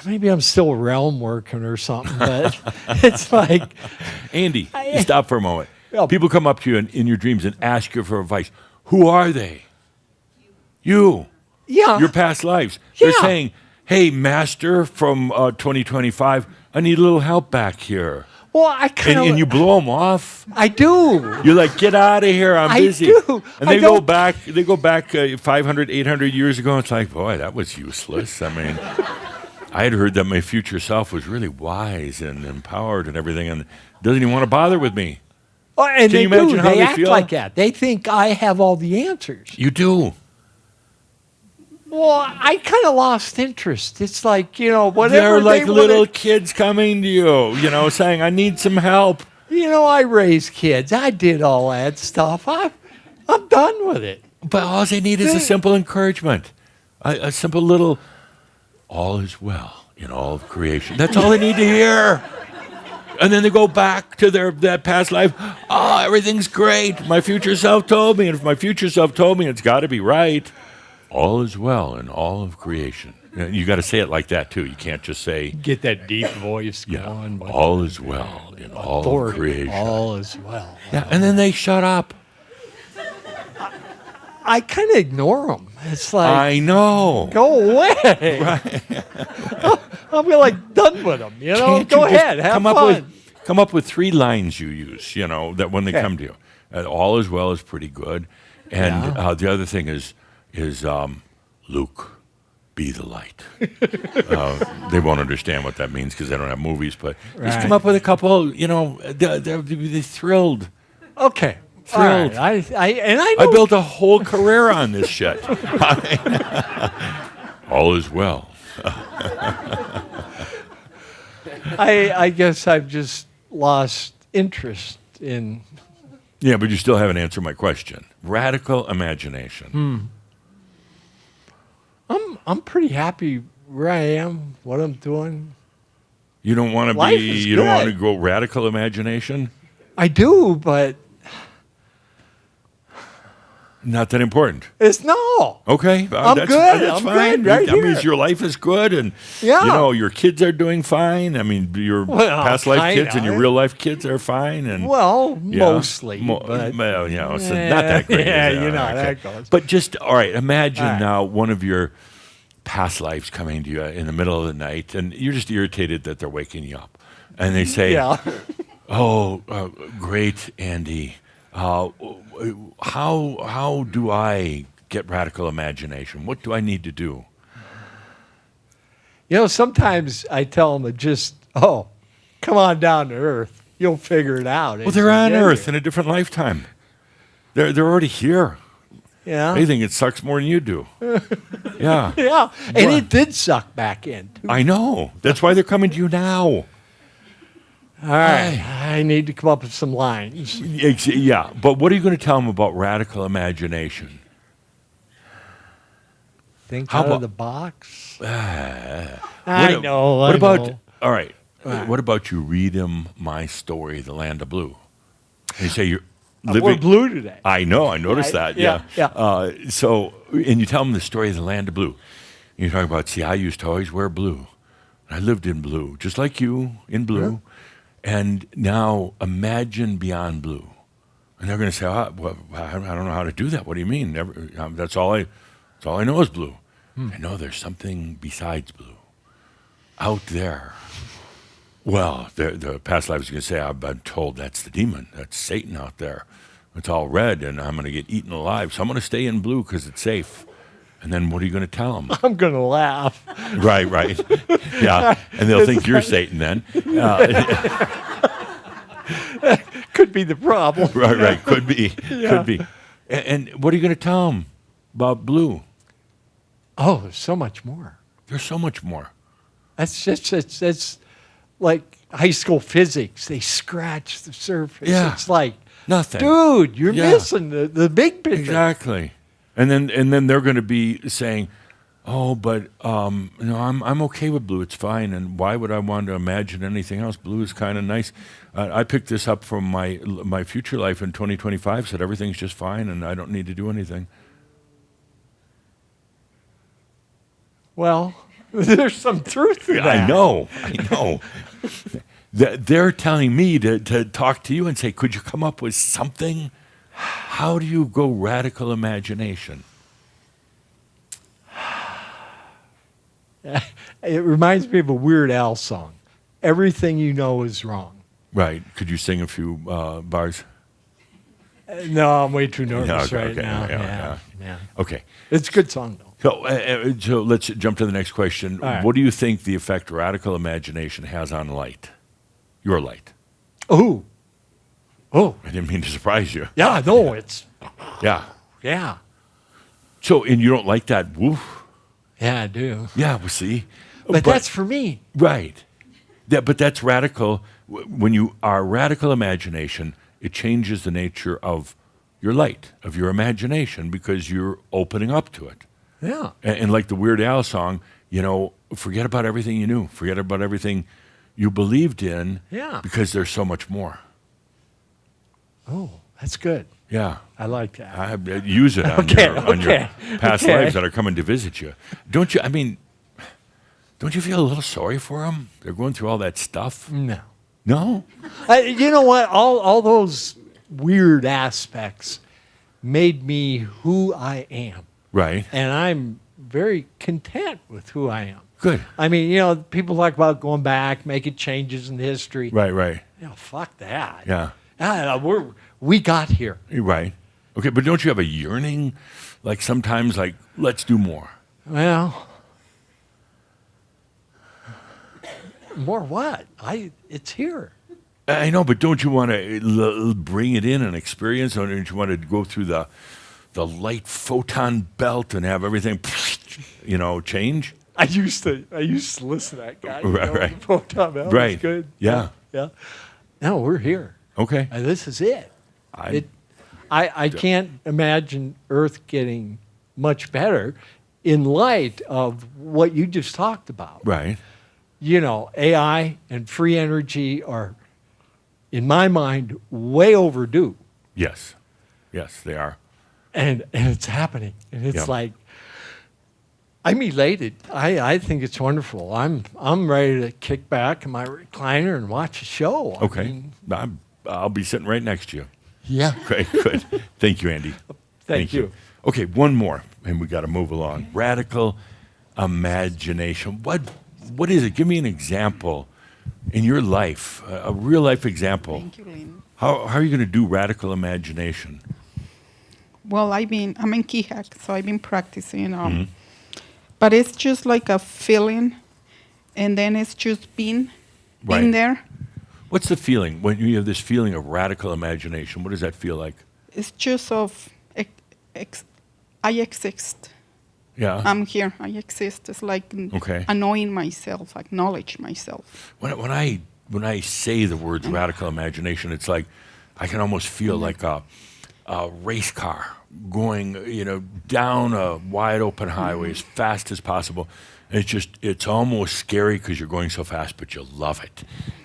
Maybe I'm still realm working or something, but it's like, Andy, stop for a moment. Yeah. People come up to you in your dreams and ask you for advice. Who are they? You. yeah. Your past lives. They're Yeah. saying, hey, master from 2025, I need a little help back here. Well, I kind of. And you blow them off. I do. You're like, get out of here, I'm I busy. do. And I they go don't- back 500, 800 years ago. It's like, boy, that was useless. I mean, I had heard that my future self was really wise and empowered and everything, and doesn't even want to bother with me. Oh, and Can you they imagine do. how They they act feel? like that. They think I have all the answers. You do. Well, I kind of lost interest. It's like, you know, whatever They're like they little wanna, kids coming to you, saying, I need some help. You know, I raised kids. I did all that stuff. I'm done with it. But all they need is a simple encouragement, a simple little, all is well in all of creation. That's all they need to hear. And then they go back to that past life. Oh, everything's great. My future self told me. And if my future self told me, it's got to be right. All is well in all of creation. You got to say it like that, too. You can't just say, Get that deep voice going. but all is well in all of authority, creation. all is well. Yeah, and then they shut up. I kind of ignore them. It's like, I know. go away. Right. I'm like done with them. You know, Can't you go just ahead, have fun. Come up with 3 lines you use, that when they Okay. come to you. All is well is pretty good. And Yeah. the other thing is Luke, be the light. They won't understand what that means because they don't have movies, but just come Right. up with a couple, they'll be thrilled. Okay. Thrilled. All right. I I know. built a whole career on this shit. All is well. I guess I've just lost interest in. Yeah, but you still haven't answered my question. Radical imagination. I'm pretty happy where I am, what I'm doing. You don't want to Life be. is You don't want to good. go radical imagination. I do, but Not that important. it's no. Okay, I'm that's, good. That's I'm fine. good right That means here. your life is good, and Yeah. your kids are doing fine. I mean, your Well, past life kids and kinda. your real life kids are fine, and Well, yeah. mostly. but Well, so not that great. Yeah, is it? you know how Okay. that goes. But just all right. Imagine All right. now one of your past lives coming to you in the middle of the night, and you're just irritated that they're waking you up, and they say, Yeah. "Oh, great, Andy. How do I get radical imagination? What do I need to do?" You know, sometimes I tell them just, come on down to Earth. You'll figure it out. Well, they're on Earth in a different lifetime. They're already here. Yeah. They think it sucks more than you do. Yeah. Yeah. And it did suck back in, too. I know. That's why they're coming to you now. All right. I need to come up with some lines. Yeah. But what are you going to tell them about radical imagination? Think How out about- of the box. What I about, know. all right, Right. what about you read them my story, The Land of Blue? And you say you're We're living. blue today. I know, I noticed Right, that. Yeah. yeah. And you tell them the story of the Land of Blue. And you're talking about, see, I used to always wear blue. I lived in blue, just like you, in blue. And now imagine beyond blue. And they're going to say, well, I don't know how to do that. What do you mean? That's all I know is blue. I know there's something besides blue out there. Well, the past life is going to say, I've been told that's the demon. That's Satan out there. It's all red, and I'm going to get eaten alive. So I'm going to stay in blue because it's safe. And then what are you going to tell them? I'm going to laugh. Right. Yeah. And they'll think you're Satan then. Could be the problem. Right. Could be. Yeah. Could be. And what are you going to tell them about blue? Oh, there's so much more. There's so much more. That's like high school physics. They scratch the surface. Yeah. It's like, Nothing. dude, you're Yeah. missing the big picture. Exactly. And then they're going to be saying, "Oh, but I'm okay with blue. It's fine. And why would I want to imagine anything else? Blue is kind of nice. I picked this up from my future life in 2025. Said everything's just fine, and I don't need to do anything." Well, there's some truth to that. I know. They're telling me to talk to you and say, "Could you come up with something? How do you go radical imagination?" It reminds me of a Weird Al song. Everything you know is wrong. Right. Could you sing a few bars? No, I'm way too nervous Yeah, okay, right okay, now. yeah. Okay. It's a good song, though. So let's jump to the next question. All right. What do you think the effect radical imagination has on light? Your light. Oh, I didn't mean to surprise you. yeah, no, it's, Yeah. yeah. So, and you don't like that woof? Yeah, I do. Yeah, well, see. But that's for me. Right. But that's radical. When you are radical imagination, it changes the nature of your light, of your imagination, because you're opening up to it. Yeah. And like the Weird Al song, forget about everything you knew. Forget about everything you believed in. Yeah. Because there's so much more. Oh, that's good. Yeah. I like that. I use it on, Okay, on your okay, past okay. lives that are coming to visit you. Don't you feel a little sorry for them? They're going through all that stuff. No. No? You know what? All those weird aspects made me who I am. Right. And I'm very content with who I am. Good. I mean, people talk about going back, making changes in history. Right. Fuck that. Yeah. We got here. You're right. Okay, but don't you have a yearning? Like sometimes, let's do more. Well, more what? It's here. I know, but don't you want to bring it in and experience, or don't you want to go through the light photon belt and have everything, change? I used to listen to that guy. Right. Photon Bell was Right. good. Yeah. Yeah. No, we're here. Okay. This is it. I I can't imagine Earth getting much better in light of what you just talked about. right. AI and free energy are, in my mind, way overdue. Yes, they are. And it's happening. And it's Yeah. like, I'm elated. I think it's wonderful. I'm ready to kick back in my recliner and watch a show. I Okay. mean, I'll be sitting right next to you. yeah. Great, good. Thank you, Andy. Thank you. Okay, one more, and we got to move along. Radical imagination. What is it? Give me an example in your life, a real life example. Thank you, Lynn. How are you going to do radical imagination? Well, I'm in key hack, so I've been practicing. Mm-hmm. But it's just like a feeling, and then it's just being Right. there. What's the feeling when you have this feeling of radical imagination? What does that feel like? It's just of I exist. Yeah. I'm here. I exist. It's like Okay. knowing myself, acknowledge myself. When I say the words radical imagination, it's like I can almost feel like a race car going, down a wide open highway as fast as possible. And it's almost scary because you're going so fast, but you love it.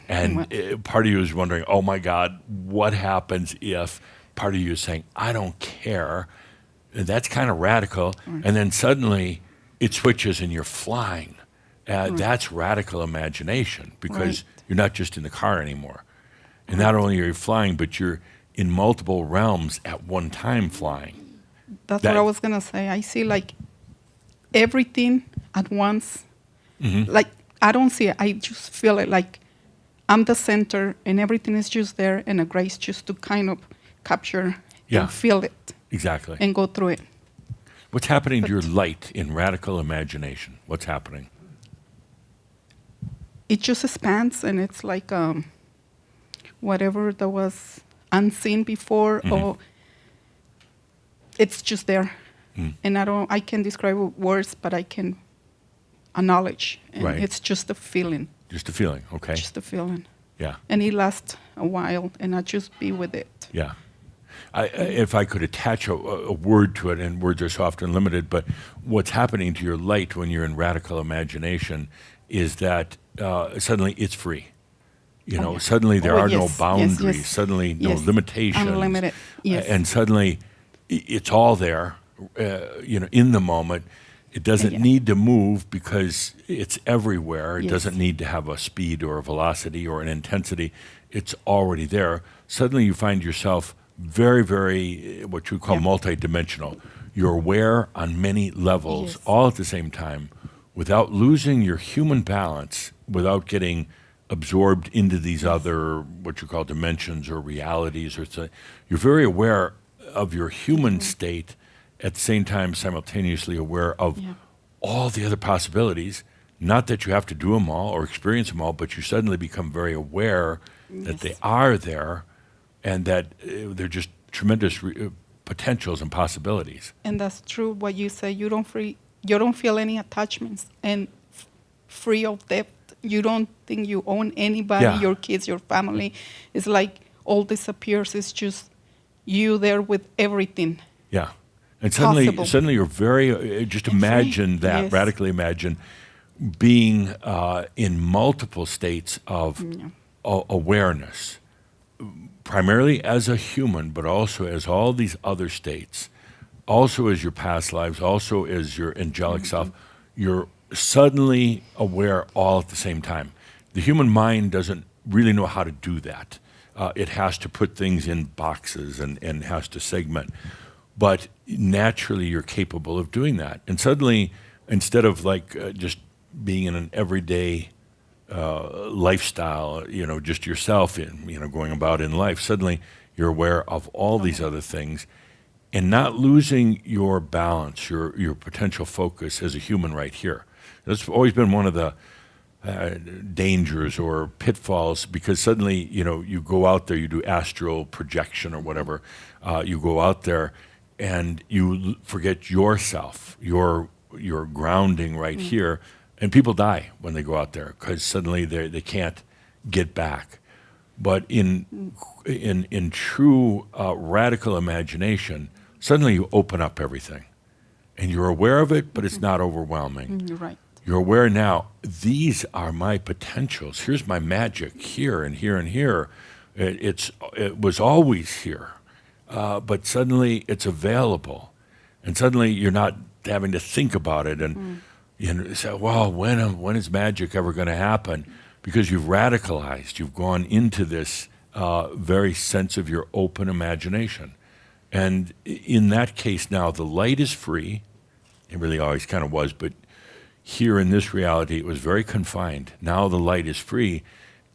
And part of you is wondering, oh my God, what happens if? Part of you is saying, I don't care. And that's kind of radical. And then suddenly it switches and you're flying. That's radical imagination because you're not just in the car anymore. And not only are you flying, but you're in multiple realms at one time flying. That's what I was going to say. I see like everything at once. Mm-hmm. Like I don't see it. I just feel it like I'm the center and everything is just there and a grace just to kind of capture Yeah. and feel it Exactly. and go through it. What's happening to your light in radical imagination? What's happening? It just expands and it's like whatever that was unseen before or it's just there. And I can describe it with words, but I can acknowledge. And Right. it's just a feeling. Just a feeling, okay? Just a feeling. Yeah, And it lasts a while and I just be with it. yeah. If I could attach a word to it, and words are so often limited, but what's happening to your light when you're in radical imagination is that suddenly it's free. Suddenly there are no yes, boundaries, yes. suddenly no Yes. limitations. Unlimited, yes. And suddenly it's all there, in the moment. It doesn't Yeah. need to move because it's everywhere. It Yes. doesn't need to have a speed or a velocity or an intensity. It's already there. Suddenly you find yourself very, very, what you call Yeah. multidimensional. You're aware on many levels, Yes. all at the same time, without losing your human balance, without getting absorbed into these other, what you call dimensions or realities. You're very aware of your human state, at the same time simultaneously aware of Yeah. all the other possibilities. Not that you have to do them all or experience them all, but you suddenly become very aware that they are there and that they're just tremendous potentials and possibilities. And that's true what you say. You don't feel any attachments and free of debt. You don't think you own anybody, Yeah. your kids, your family. It's like all disappears. It's just you there with everything. Yeah. And suddenly Possible. you're very, just imagine that, Yes. radically imagine being in multiple states of awareness, primarily as a human, but also as all these other states, also as your past lives, also as your angelic self. You're suddenly aware all at the same time. The human mind doesn't really know how to do that. It has to put things in boxes and has to segment. But naturally, you're capable of doing that. And suddenly, instead of just being in an everyday lifestyle, just yourself going about in life, suddenly you're aware of all these other things and not losing your balance, your potential focus as a human right here. That's always been one of the dangers or pitfalls, because suddenly, you go out there, you do astral projection or whatever, you go out there and you forget yourself, your grounding right here, and people die when they go out there because suddenly they can't get back. But in true radical imagination, suddenly you open up everything, and you're aware of it, but it's not overwhelming. You're right. You're aware now, these are my potentials. Here's my magic here and here and here. It was always here, but suddenly it's available. And suddenly you're not having to think about it and say, well, when is magic ever going to happen? Because you've radicalized. You've gone into this very sense of your open imagination. And in that case now, the light is free. It really always kind of was, but here in this reality, it was very confined. Now the light is free.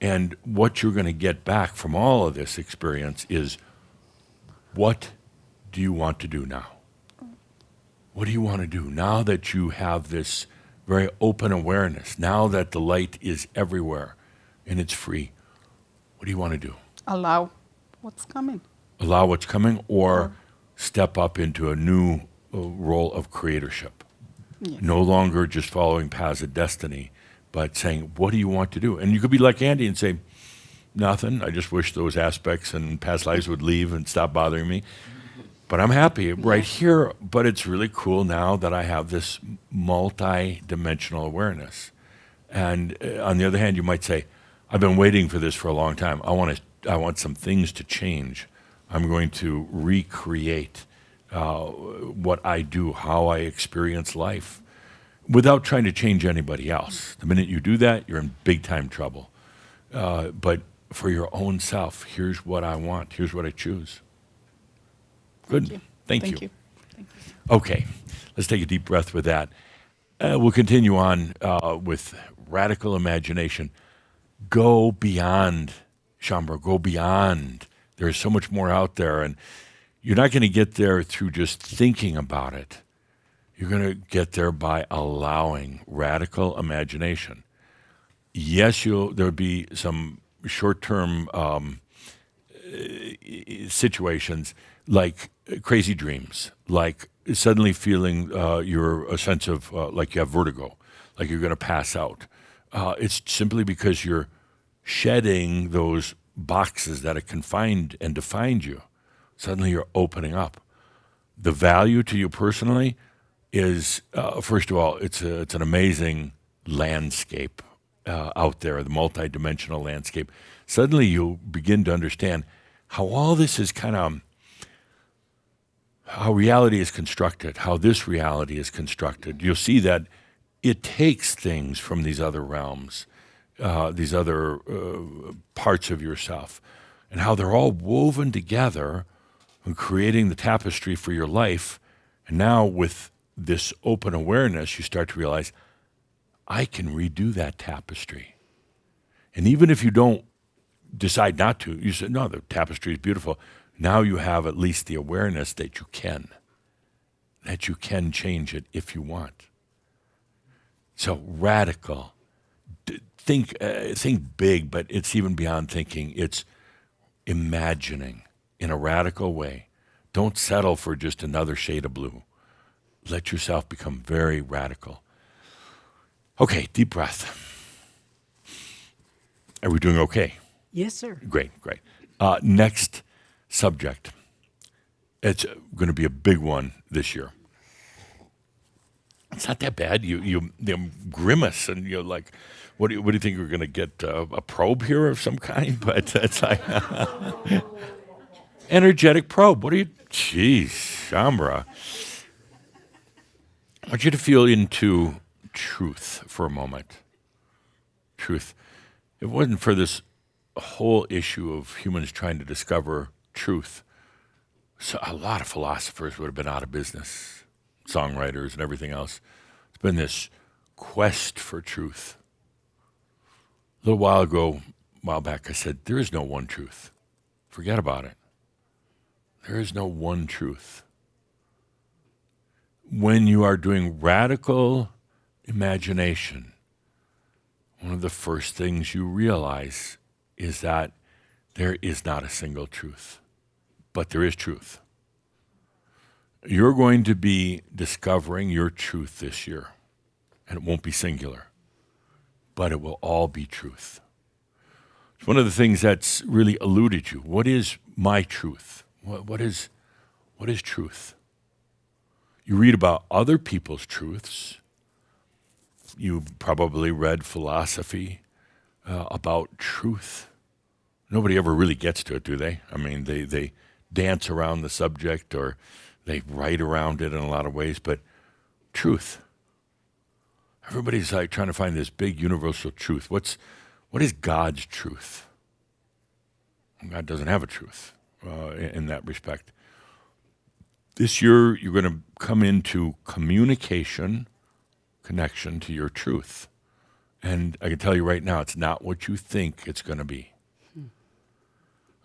And what you're going to get back from all of this experience is, what do you want to do now? What do you want to do now that you have this very open awareness, now that the light is everywhere and it's free? What do you want to do? Allow what's coming. Allow what's coming, or step up into a new role of creatorship? Yes. No longer just following paths of destiny, but saying, what do you want to do? And you could be like Andy and say, nothing. I just wish those aspects and past lives would leave and stop bothering me. But I'm happy right here. But it's really cool now that I have this multi-dimensional awareness. And on the other hand, you might say, I've been waiting for this for a long time. I want some things to change. I'm going to recreate what I do, how I experience life, without trying to change anybody else. The minute you do that, you're in big time trouble. But for your own self, here's what I want. Here's what I choose. Good. Thank you. Okay, let's take a deep breath with that. We'll continue on with radical imagination. Go beyond, Shambra, go beyond. There's so much more out there, and you're not going to get there through just thinking about it. You're going to get there by allowing radical imagination. Yes, there'll be some short-term situations like crazy dreams, like suddenly feeling a sense of like you have vertigo, like you're going to pass out. It's simply because you're shedding those boxes that have confined and defined you. Suddenly you're opening up. The value to you personally is, first of all, it's an amazing landscape out there, the multidimensional landscape. Suddenly you'll begin to understand how all this is kind of, how reality is constructed, how this reality is constructed. You'll see that it takes things from these other realms, these other parts of yourself, and how they're all woven together and creating the tapestry for your life. And now with this open awareness, you start to realize, I can redo that tapestry. And even if you don't decide not to, you say, no, the tapestry is beautiful. Now you have at least the awareness that you can change it if you want. So radical. Think big, but it's even beyond thinking. It's imagining in a radical way. Don't settle for just another shade of blue. Let yourself become very radical. Okay, deep breath. Are we doing okay? Yes, sir. Great. Next subject. It's going to be a big one this year. It's not that bad. You grimace and you're like, what do you think, we're going to get a probe here of some kind? But it's like energetic probe. What are you? Jeez, Shambra. I want you to feel into truth for a moment. Truth. If it wasn't for this whole issue of humans trying to discover truth, so a lot of philosophers would have been out of business, songwriters and everything else. It's been this quest for truth. A little while back, I said, there is no one truth. Forget about it. There is no one truth. When you are doing radical imagination, one of the first things you realize is that there is not a single truth, but there is truth. You're going to be discovering your truth this year, and it won't be singular, but it will all be truth. It's one of the things that's really eluded you. What is my truth? What is truth? You read about other people's truths. You probably read philosophy about truth. Nobody ever really gets to it, do they? I mean, they dance around the subject or they write around it in a lot of ways, but truth. Everybody's like trying to find this big universal truth. What is God's truth? God doesn't have a truth in that respect. This year, you're going to come into communication, connection to your truth. And I can tell you right now, it's not what you think it's going to be.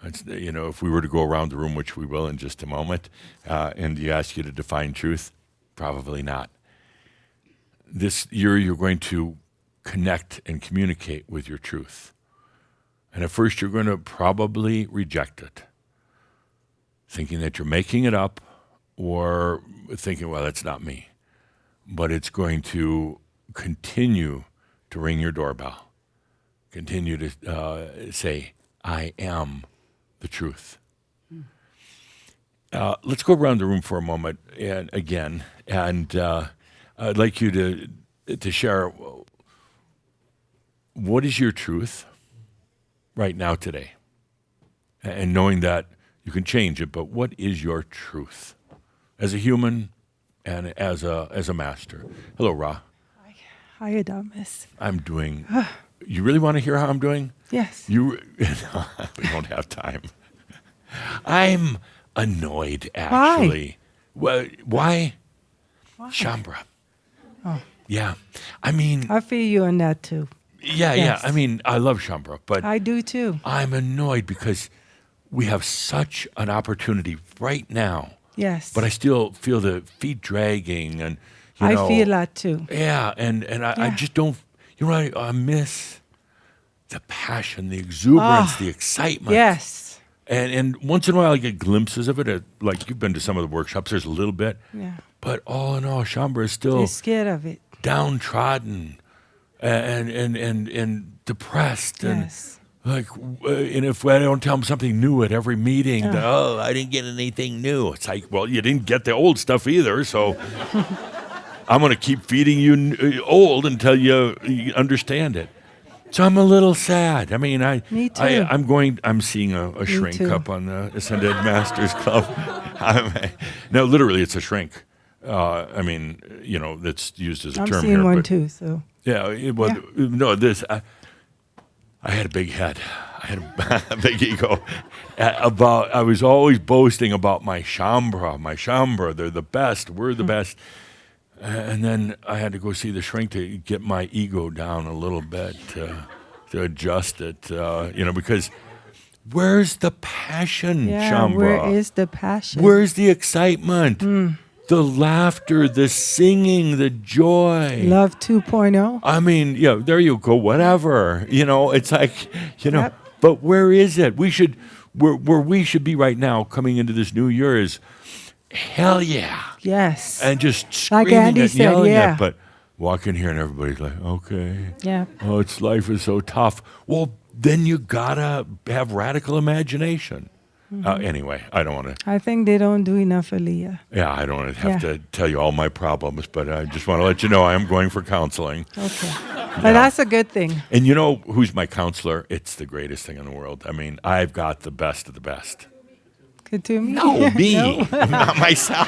It's, if we were to go around the room, which we will in just a moment, and you ask you to define truth, probably not. This year, you're going to connect and communicate with your truth. And at first, you're going to probably reject it, thinking that you're making it up or thinking, well, that's not me. But it's going to continue to ring your doorbell, continue to say, I am the truth. Let's go around the room for a moment, and I'd like you to share, what is your truth right now today? And knowing that you can change it, but what is your truth as a human and as a master? Hello, Ra. Hi, Adamus. I'm doing. You really want to hear how I'm doing? Yes. We don't have time. I'm annoyed, actually. Why? Shambra. Oh. Yeah. I mean. I feel you on that too. Yeah, Yes. yeah. I mean, I love Shambra, but I do too. I'm annoyed because we have such an opportunity right now. Yes. But I still feel the feet dragging, and I feel that too. Yeah, and I Yeah. just don't. I miss the passion, the exuberance, the excitement. Yes. And once in a while I get glimpses of it. Like you've been to some of the workshops, there's a little bit. Yeah. But all in all, Shambra is still They're scared of it. downtrodden and depressed. Yes. And if I don't tell them something new at every meeting, I didn't get anything new. It's like, well, you didn't get the old stuff either, so I'm going to keep feeding you old until you understand it. So I'm a little sad. I mean, Me too. I'm seeing a shrink too. up on the Ascended Masters Club. No, literally, it's a shrink. That's used as a I'm term seeing here. one but too. So yeah, no, I had a big head. I had a big ego. I was always boasting about my Shambra. They're the best. We're the best. And then I had to go see the shrink to get my ego down a little bit, to adjust it, because where's the passion, yeah, Shambra? where is the passion? Where's the excitement? The laughter, the singing, the joy. Love 2.0? I mean, there you go, whatever. It's like, Yep. but where is it? Where we should be right now coming into this new year is, hell yeah. Yes. And just Like screaming Andy and said, yelling yeah. it. But walk in here and everybody's like, okay. Yeah. Oh, life is so tough. Well, then you gotta have radical imagination. Anyway, I don't want to. I think they don't do enough, Aliyah. Yeah, I don't want to have Yeah. to tell you all my problems, but I just want to let you know I am going for counseling. Okay. But that's a good thing. And you know who's my counselor? It's the greatest thing in the world. I mean, I've got the best of the best. Good to me. No, me, not myself.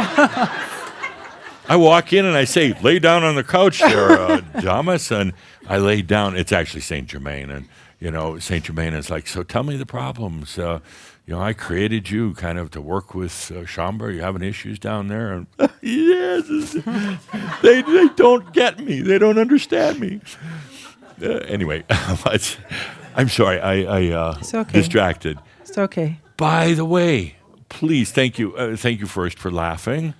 I walk in and I say, lay down on the couch there, Damas, and I lay down. It's actually Saint Germain, and Saint Germain is like, so tell me the problems. I created you kind of to work with Shambra. You having issues down there? And yes, they don't get me. They don't understand me. Anyway, I'm sorry. I It's okay. distracted. It's okay. By the way, please, thank you. Thank you first for laughing.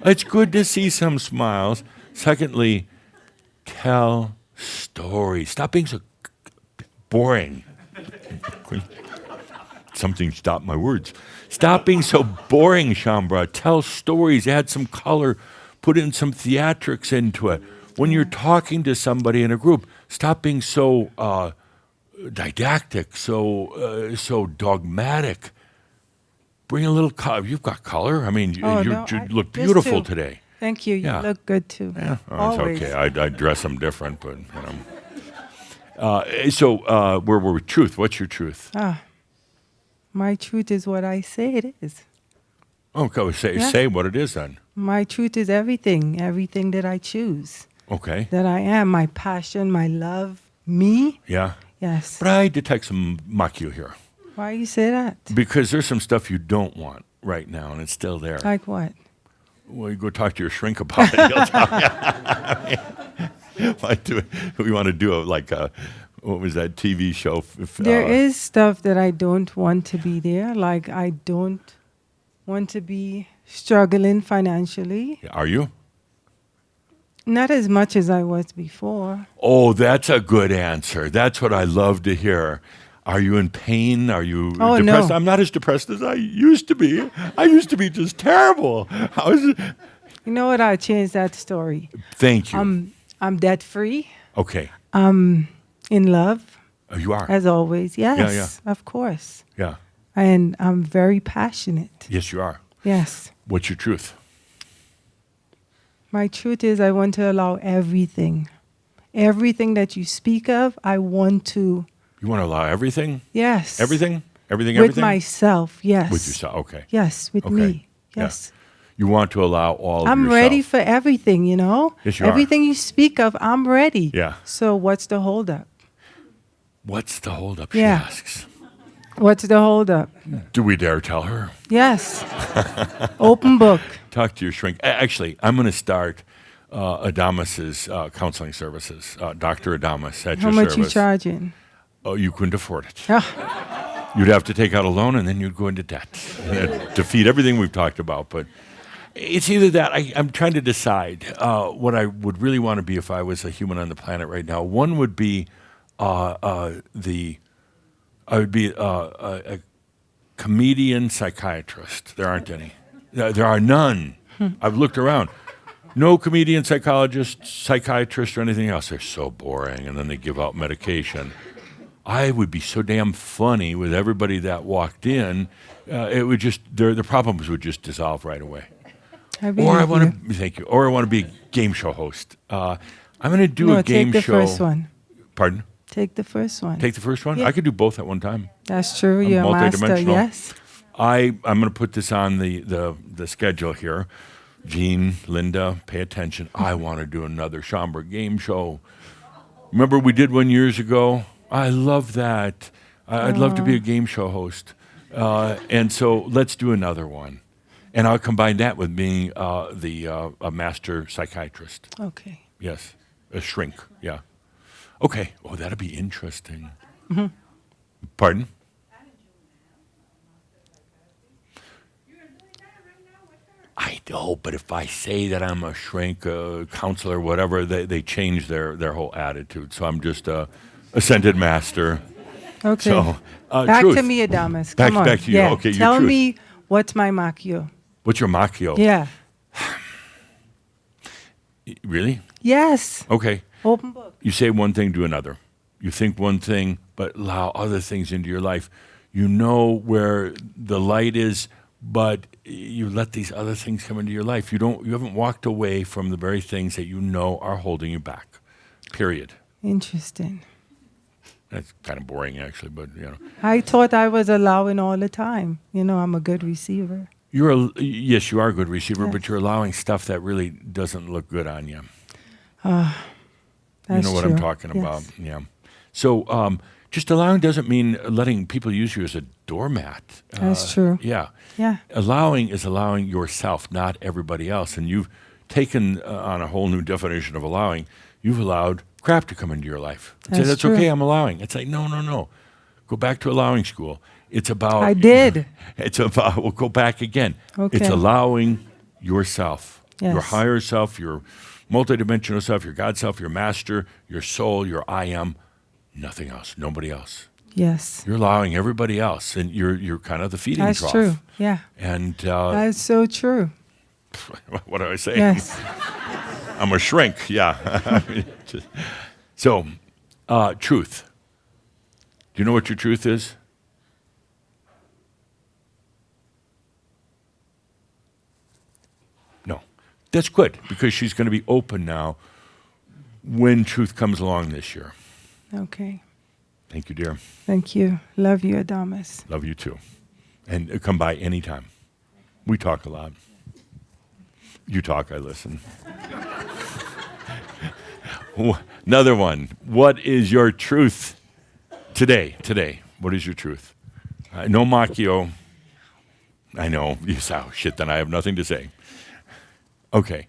It's good to see some smiles. Secondly, tell stories. Stop being so boring. Something stopped my words. Stop being so boring, Shambra. Tell stories. Add some color. Put in some theatrics into it. When you're talking to somebody in a group, stop being so didactic, so dogmatic. Bring a little color. You've got color. I mean, you look this beautiful too. today. Thank you. You Yeah. look good too. Yeah, Always. it's okay. I dress them different, but where were we? Truth. What's your truth? My truth is what I say it is. Okay, say what it is then. My truth is everything that I choose, Okay. that I am, my passion, my love, me. Yeah. Yes. But I detect some Makyu here Why you say that? because there's some stuff you don't want right now, and it's still there. Like what? Well, you go talk to your shrink about it. He'll tell you. Why do we want to do what was that TV show? There is stuff that I don't want to be there. Like I don't want to be struggling financially. Are you? Not as much as I was before. Oh, that's a good answer. That's what I love to hear. Are you in pain? Are you Oh, depressed? no. I'm not as depressed as I used to be. I used to be just terrible. How is it? You know what? I'll change that story. Thank you. I'm debt free. Okay. I'm in love, Oh, you are. as always. Yes, yeah. of course. Yeah. And I'm very passionate. Yes, you are. Yes. What's your truth? My truth is I want to allow everything. Everything that you speak of, I want to. You want to allow everything? Yes. Everything? Everything, With everything? myself, yes. With yourself, okay. Yes, with Okay. me. Yeah. Yes. You want to allow all of I'm yourself. ready for everything, you know? Yes, you are. Everything you speak of, I'm ready. Yeah. So what's the holdup? What's the holdup, Yeah. she asks. What's the holdup? Do we dare tell her? Yes. Open book. Talk to your shrink. Actually, I'm going to start Adamas's counseling services. Dr. Adamas at How your much service. you charging? Oh, you couldn't afford it. Ah, You'd have to take out a loan and then you'd go into debt. That'd defeat everything we've talked about. But it's either that. I'm trying to decide what I would really want to be if I was a human on the planet right now. One would be I would be a comedian psychiatrist. There aren't any. There are none. I've looked around. No comedian psychologist, psychiatrist, or anything else. They're so boring, and then they give out medication. I would be so damn funny with everybody that walked in. It would just the problems would just dissolve right away. I Or I believe want you. to thank you. Or I want to be a game show host. I'm going to do No, a game take the show. first one. Pardon? Take the first one. Take the first one. Yeah. I could do both at one time. That's true. I'm You're a master. multidimensional. Yes. I'm going to put this on the schedule here. Gene, Linda, pay attention. I want to do another Schaumburg game show. Remember we did one years ago? I love that. I'd love to be a game show host. And so let's do another one. And I'll combine that with being a master psychiatrist. Okay. Yes, a shrink, yeah. Okay, oh, that'll be interesting. Pardon? I know, but if I say that I'm a shrink, a counselor, whatever, they change their whole attitude. So I'm just a ascended master. Okay. So, back truth. to me, Adamas. Back- Come on. back to you. Yeah. Okay, your Tell truth. me what's my Makio. What's your Makio? Yeah. Really? Yes. Okay. Open book. You say one thing, do another. You think one thing, but allow other things into your life. You know where the light is, but you let these other things come into your life. You haven't walked away from the very things that you know are holding you back. Period. Interesting. That's kind of boring, actually, but I thought I was allowing all the time. You know, I'm a good receiver. yes, you are a good receiver, Yes. but you're allowing stuff that really doesn't look good on you. That's You know what I'm true. talking Yes. about. Yeah. So just allowing doesn't mean letting people use you as a doormat. That's true. Yeah. Yeah. Allowing is allowing yourself, not everybody else. And you've taken on a whole new definition of allowing. You've allowed crap to come into your life. And say, That's that's true. okay, I'm allowing. It's like, no. Go back to allowing school. It's about... I did. It's about, we'll go back again. Okay. It's allowing yourself, your Yes. higher self, your multidimensional self, your God self, your master, your soul, your I am, nothing else, nobody else. Yes. You're allowing everybody else, and you're kind of the feeding That's trough. true. Yeah. And That's so true. what do I say? Yes. I'm a shrink, yeah. So, truth. Do you know what your truth is? No. That's good, because she's going to be open now when truth comes along this year. Okay. Thank you, dear. Thank you. Love you, Adamas. Love you too. And come by anytime. We talk a lot. You talk, I listen. Another one. What is your truth today? Today, what is your truth? No Macchio. I know. You say, oh, shit, then I have nothing to say. Okay.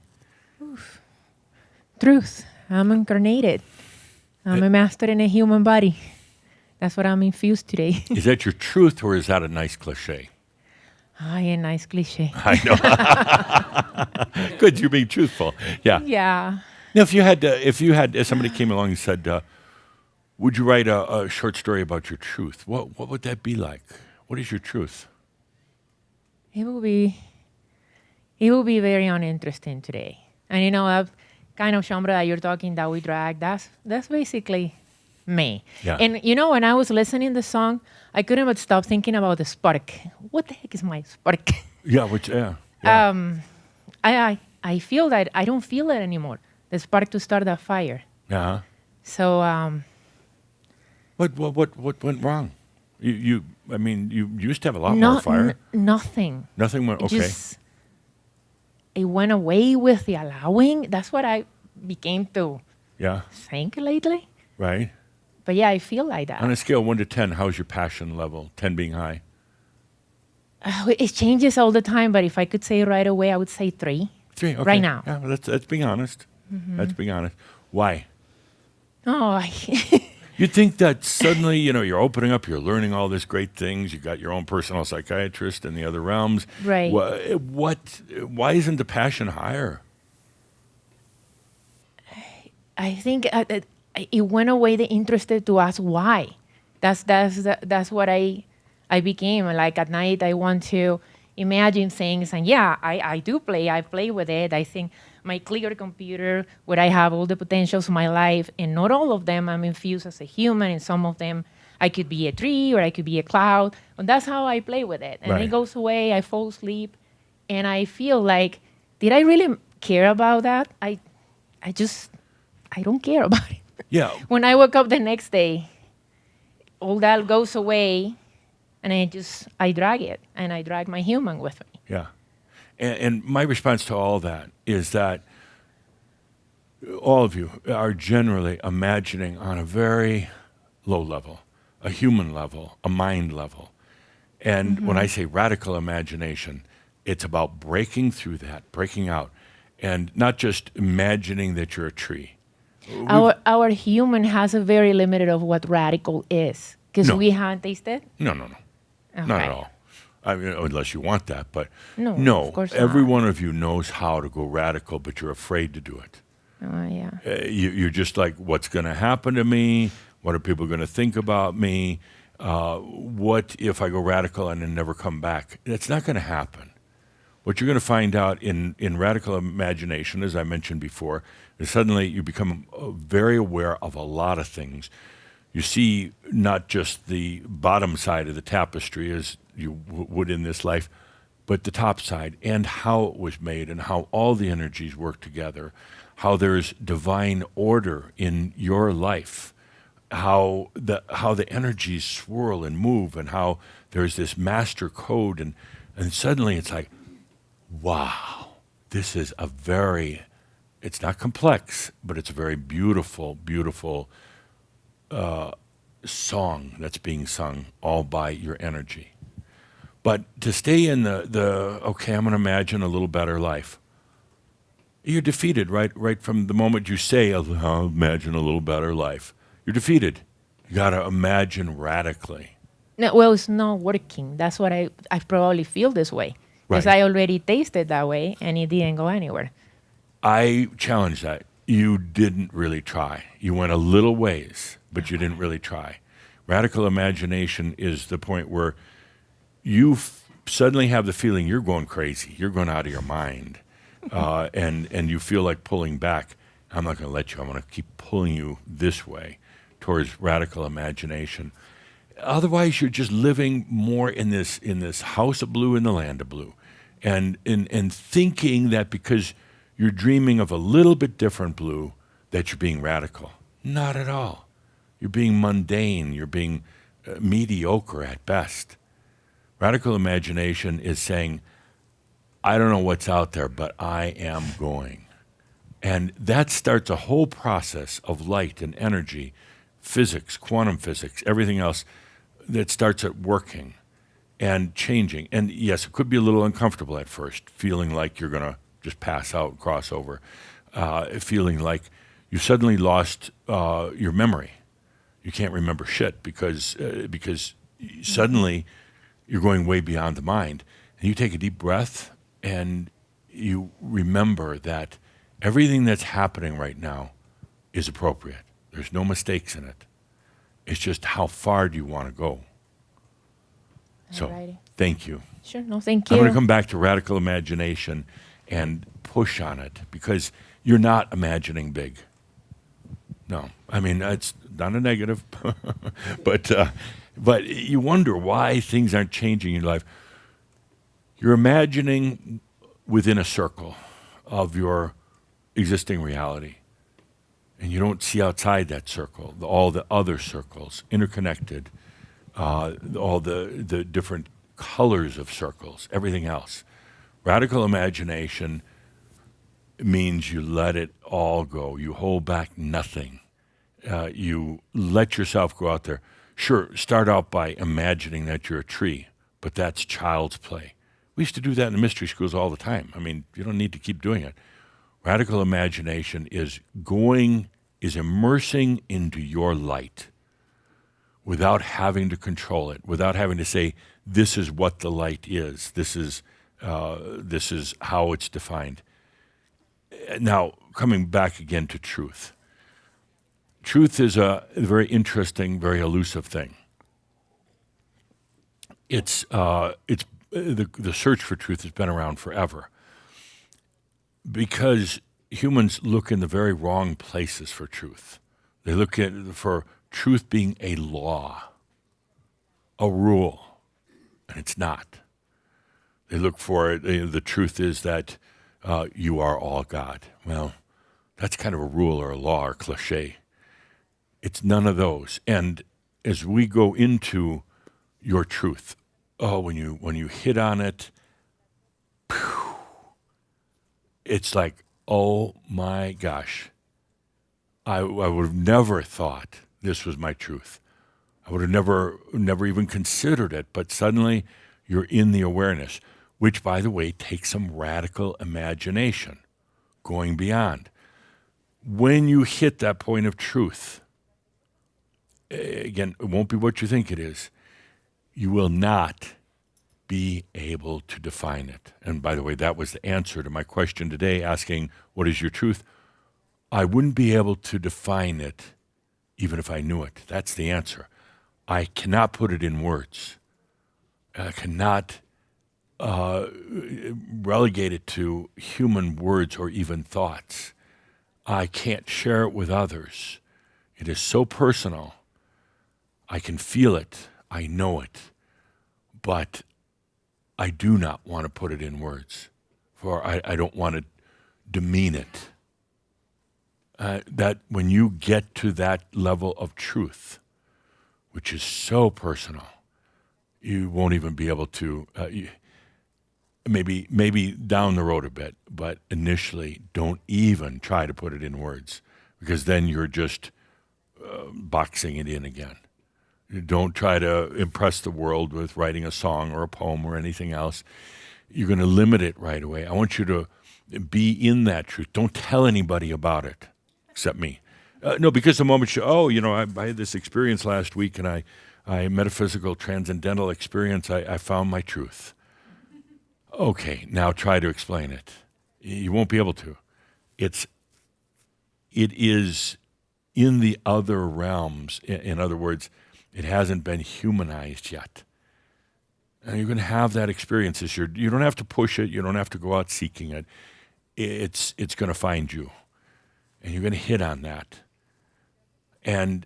Truth. I'm incarnated. I'm a master in a human body. That's what I'm infused today. Is that your truth, or is that a nice cliche? A nice cliche. I know. Good, you're being truthful. Yeah. Yeah. Now, if somebody came along and said, "Would you write a short story about your truth?" What would that be like? What is your truth? It will be very uninteresting today. And that kind of genre that you're talking that we drag, that's basically me. Yeah. And when I was listening to the song, I couldn't but stop thinking about the spark. What the heck is my spark? Yeah. Yeah. I feel that I don't feel it anymore. The spark to start that fire. Yeah. So What went wrong? You used to have a lot more fire. Nothing. Nothing went okay. It went away with the allowing. That's what I became to Yeah. think lately. Right. But yeah, I feel like that. On a scale of 1 to 10, how's your passion level? 10 being high. It changes all the time, but if I could say right away, I would say 3. 3. Okay. Right now. Yeah. Well, that's being honest. That's being honest. Why? Oh, You think that suddenly, you're opening up, you're learning all these great things. You got your own personal psychiatrist in the other realms. Right. Why isn't the passion higher? I think it went away the interest to ask why. That's what I became. Like at night, I want to imagine things, and yeah, I do play. I play with it. I think my clear computer, where I have all the potentials of my life, and not all of them I'm infused as a human, and some of them I could be a tree or I could be a cloud. And that's how I play with it. And Right. it goes away, I fall asleep, and I feel like, did I really care about that? I don't care about it. Yeah. When I wake up the next day, all that goes away, and I drag it, and I drag my human with me. Yeah. And my response to all that is that all of you are generally imagining on a very low level, a human level, a mind level. And when I say radical imagination, it's about breaking through that, breaking out, and not just imagining that you're a tree. Our human has a very limited of what radical is, because No. we haven't tasted. No. Not Okay. at all. I mean, unless you want that, but No, of course every not. one of you knows how to go radical, but you're afraid to do it. Oh yeah. You're just like, what's going to happen to me? What are people going to think about me? What if I go radical and then never come back? That's not going to happen. What you're going to find out in radical imagination, as I mentioned before, is suddenly you become very aware of a lot of things. You see not just the bottom side of the tapestry as you would in this life, but the top side and how it was made and how all the energies work together, how there's divine order in your life, how the energies swirl and move, and how there's this master code, and suddenly it's like, wow, this is it's not complex, but it's a very beautiful, beautiful song that's being sung all by your energy. But to stay in okay, I'm going to imagine a little better life. You're defeated right from the moment you say, I'll imagine a little better life. You're defeated. You got to imagine radically. No, well, it's not working. That's what I probably feel this way, because Right. I already tasted that way, and it didn't go anywhere. I challenge that. You didn't really try. You went a little ways, but you didn't really try. Radical imagination is the point where you suddenly have the feeling you're going crazy. You're going out of your mind. And you feel like pulling back. I'm not going to let you. I'm going to keep pulling you this way towards radical imagination. Otherwise, you're just living more in this house of blue in the land of blue, and thinking that because you're dreaming of a little bit different blue, that you're being radical. Not at all. You're being mundane. You're being mediocre at best. Radical imagination is saying, I don't know what's out there, but I am going. And that starts a whole process of light and energy, physics, quantum physics, everything else that starts at working and changing. And yes, it could be a little uncomfortable at first, feeling like you're going to just pass out, cross over, feeling like you suddenly lost your memory. You can't remember shit because suddenly you're going way beyond the mind. And you take a deep breath and you remember that everything that's happening right now is appropriate. There's no mistakes in it. It's just how far do you want to go? So, Alrighty. thank you. Sure. No, thank I'm you. going to come back to radical imagination and push on it because you're not imagining big. No, I mean, it's not a negative, but you wonder why things aren't changing in your life. You're imagining within a circle of your existing reality, and you don't see outside that circle, all the other circles, interconnected, all the different colors of circles, everything else. Radical imagination means you let it all go. You hold back nothing. You let yourself go out there. Sure, start out by imagining that you're a tree, but that's child's play. We used to do that in the mystery schools all the time. I mean, you don't need to keep doing it. Radical imagination is immersing into your light without having to control it, without having to say, this is what the light is. This is how it's defined. Now, coming back again to truth. Truth is a very interesting, very elusive thing. It's the search for truth has been around forever because humans look in the very wrong places for truth. They look for truth being a law, a rule, and it's not. They look for it. The truth is that you are all God. Well, that's kind of a rule or a law or cliche. It's none of those. And as we go into your truth, when you hit on it, it's like, oh my gosh, I would have never thought this was my truth. I would have never even considered it, but suddenly you're in the awareness, which, by the way, takes some radical imagination, going beyond. When you hit that point of truth, again, it won't be what you think it is. You will not be able to define it. And by the way, that was the answer to my question today, asking, what is your truth? I wouldn't be able to define it even if I knew it. That's the answer. I cannot put it in words. I cannot relegate it to human words or even thoughts. I can't share it with others. It is so personal. I can feel it. I know it. But I do not want to put it in words, for I don't want to demean it. That when you get to that level of truth, which is so personal, you won't even be able to, maybe down the road a bit, but initially don't even try to put it in words, because then you're just boxing it in again. Don't try to impress the world with writing a song or a poem or anything else. You're going to limit it right away. I want you to be in that truth. Don't tell anybody about it, except me. No, because the moment I had this experience last week, and I metaphysical, transcendental experience, I found my truth. Okay, now try to explain it. You won't be able to. It is in the other realms. In other words, it hasn't been humanized yet. And you're going to have that experience. You don't have to push it. You don't have to go out seeking it. It's going to find you. And you're going to hit on that. And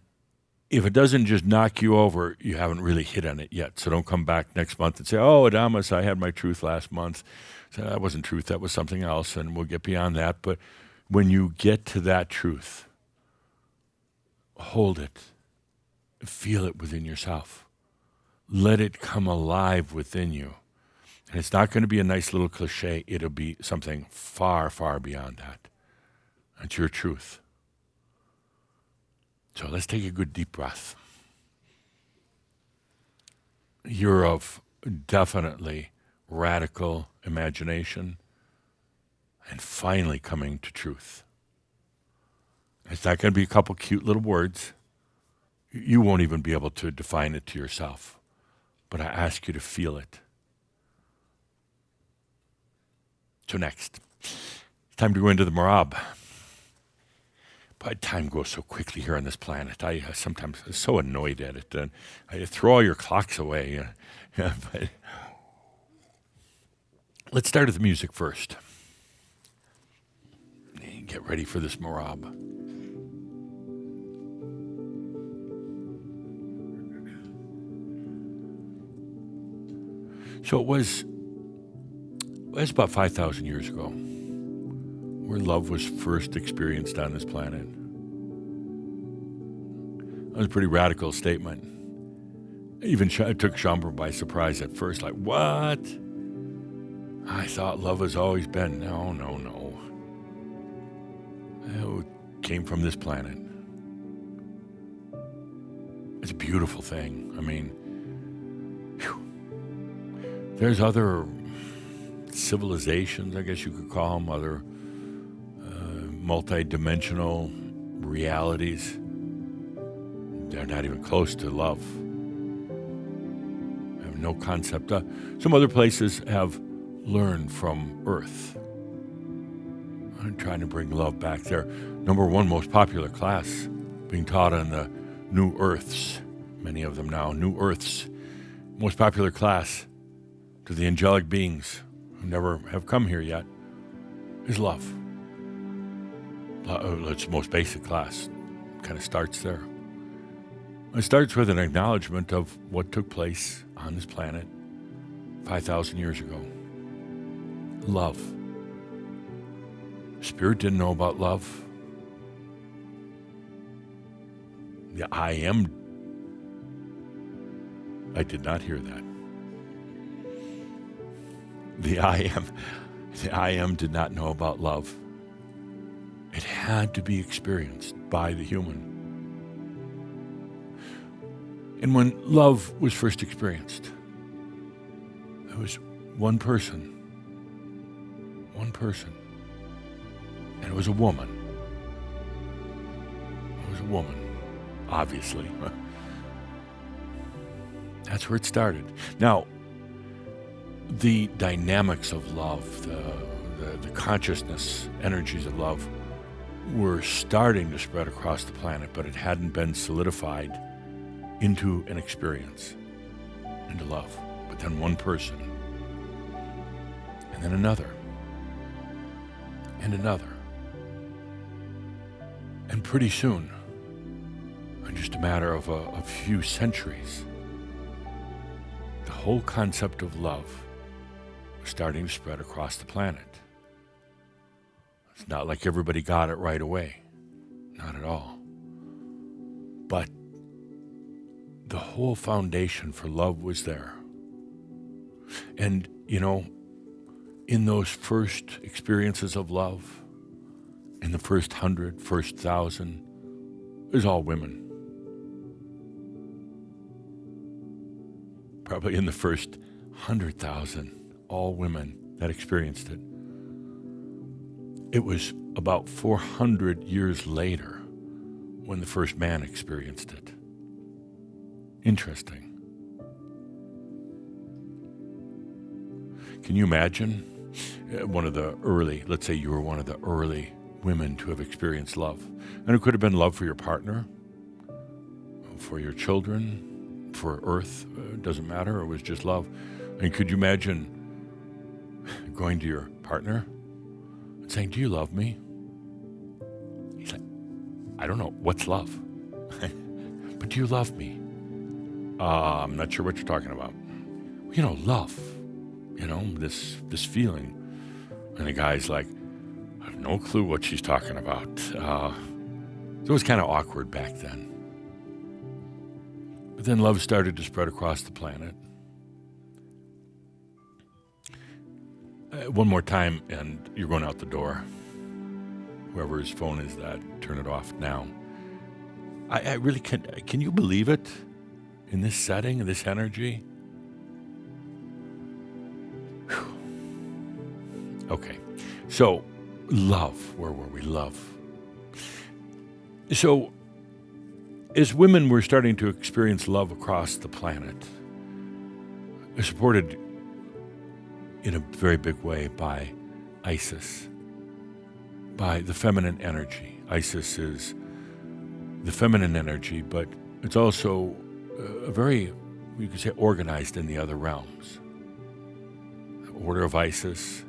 if it doesn't just knock you over, you haven't really hit on it yet. So don't come back next month and say, oh, Adamus, I had my truth last month. So that wasn't truth. That was something else. And we'll get beyond that. But when you get to that truth, hold it. Feel it within yourself. Let it come alive within you. And it's not going to be a nice little cliche. It'll be something far, far beyond that. That's your truth. So let's take a good deep breath. You're of definitely radical imagination and finally coming to truth. It's not going to be a couple cute little words. You won't even be able to define it to yourself. But I ask you to feel it. So next, it's time to go into the Marab. But time goes so quickly here on this planet. I sometimes am so annoyed at it. And I throw all your clocks away. But let's start with the music first. Get ready for this Marab. So it was about 5,000 years ago where love was first experienced on this planet. That was a pretty radical statement. Even it took Schomburg by surprise at first, like, what? I thought love has always been. No. It came from this planet. It's a beautiful thing. I mean, there's other civilizations, I guess you could call them, other multidimensional realities. They're not even close to love. They have no concept. Some other places have learned from Earth. I'm trying to bring love back there. Number one most popular class being taught on the New Earths, many of them now, New Earths. Most popular class to the angelic beings who never have come here yet is love. It's the most basic class. Kind of starts there. It starts with an acknowledgement of what took place on this planet 5,000 years ago. Love. Spirit didn't know about love. The I am. I did not hear that. The I am did not know about love. It had to be experienced by the human. And when love was first experienced, it was one person. And it was a woman. Obviously. That's where it started. Now, the dynamics of love, the consciousness, energies of love, were starting to spread across the planet, but it hadn't been solidified into an experience, into love. But then one person, and then another, and another. And pretty soon, in just a matter of a few centuries, the whole concept of love was starting to spread across the planet. It's not like everybody got it right away. Not at all. But the whole foundation for love was there. And, in those first experiences of love, in the first 100, first 1,000, it was all women. Probably in the first 100,000, all women that experienced it. It was about 400 years later when the first man experienced it. Interesting. Can you imagine let's say you were one of the early women to have experienced love? And it could have been love for your partner, for your children, for Earth, it doesn't matter, it was just love. And could you imagine going to your partner and saying, "Do you love me?" He's like, "I don't know, what's love?" "But do you love me?" "I'm not sure what you're talking about." Love, this feeling. And the guy's like, "I have no clue what she's talking about." So it was kind of awkward back then. But then love started to spread across the planet. One more time, and you're going out the door. Whoever's phone is that, turn it off now. I really can't. Can you believe it? In this setting, in this energy? Whew. Okay. So, love. Where were we? Love. So, as women were starting to experience love across the planet, supported in a very big way by Isis, by the feminine energy. Isis is the feminine energy, but it's also a very, you could say, organized in the other realms. The Order of Isis,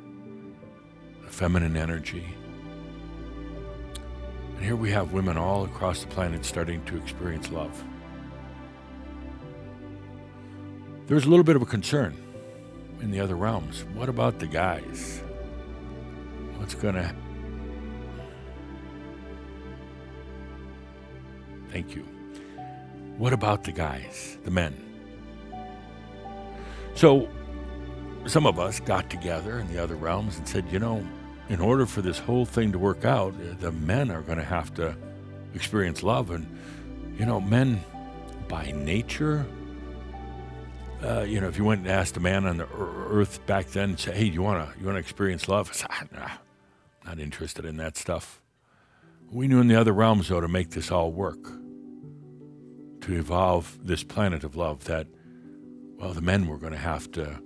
the feminine energy. And here we have women all across the planet starting to experience love. There's a little bit of a concern in the other realms. What about the guys? What's gonna... Thank you. What about the guys, the men? So some of us got together in the other realms and said, you know, in order for this whole thing to work out, the men are going to have to experience love. And, you know, men by nature, you know, if you went and asked a man on the earth back then, say, hey, you want to experience love? I said, nah, not interested in that stuff. We knew in the other realms, though, to make this all work, to evolve this planet of love, that, well, the men were going to have to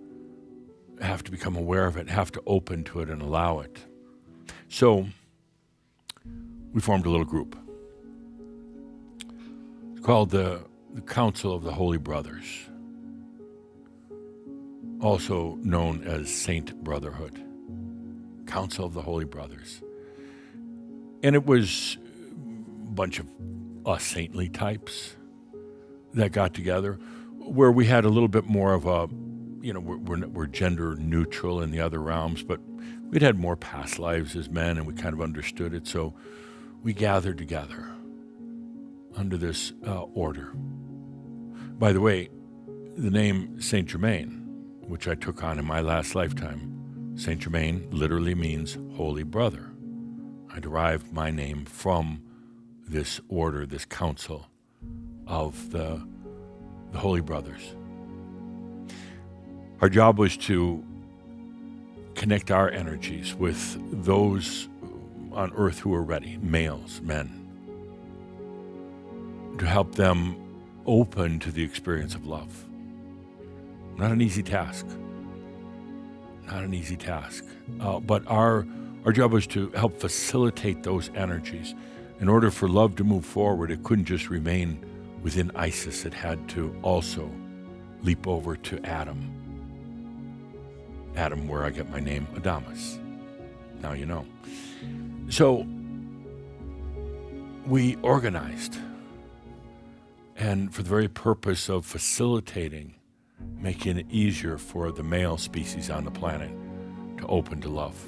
become aware of it, have to open to it and allow it. So we formed a little group. It's called the Council of the Holy Brothers, also known as Saint Brotherhood. Council of the Holy Brothers. And it was a bunch of us saintly types that got together, where we had a little bit more of a, you know, we're gender neutral in the other realms, but we'd had more past lives as men, and we kind of understood it. So we gathered together under this order. By the way, the name Saint Germain, which I took on in my last lifetime, Saint Germain literally means holy brother. I derived my name from this order, this council of the Holy Brothers. Our job was to connect our energies with those on earth who are ready, males, men, to help them open to the experience of love. Not an easy task. Not an easy task. But our job was to help facilitate those energies. In order for love to move forward, it couldn't just remain within Isis. It had to also leap over to Adam. Adam, where I get my name, Adamus. Now you know. So we organized, and for the very purpose of facilitating, making it easier for the male species on the planet to open to love.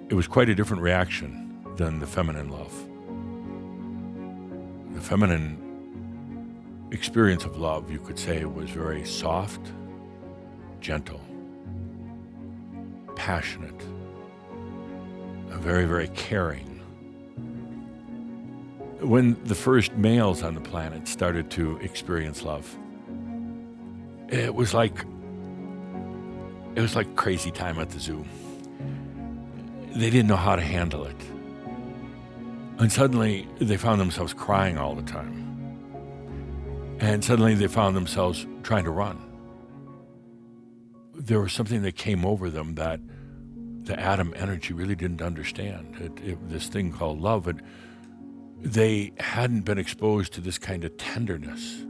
It was quite a different reaction than the feminine love. The feminine experience of love, you could say, was very soft, gentle, passionate, very, very caring. When the first males on the planet started to experience love, it was like crazy time at the zoo. They didn't know how to handle it. And suddenly they found themselves crying all the time. And suddenly they found themselves trying to run. There was something that came over them that the Adam energy really didn't understand. This thing called love. And they hadn't been exposed to this kind of tenderness.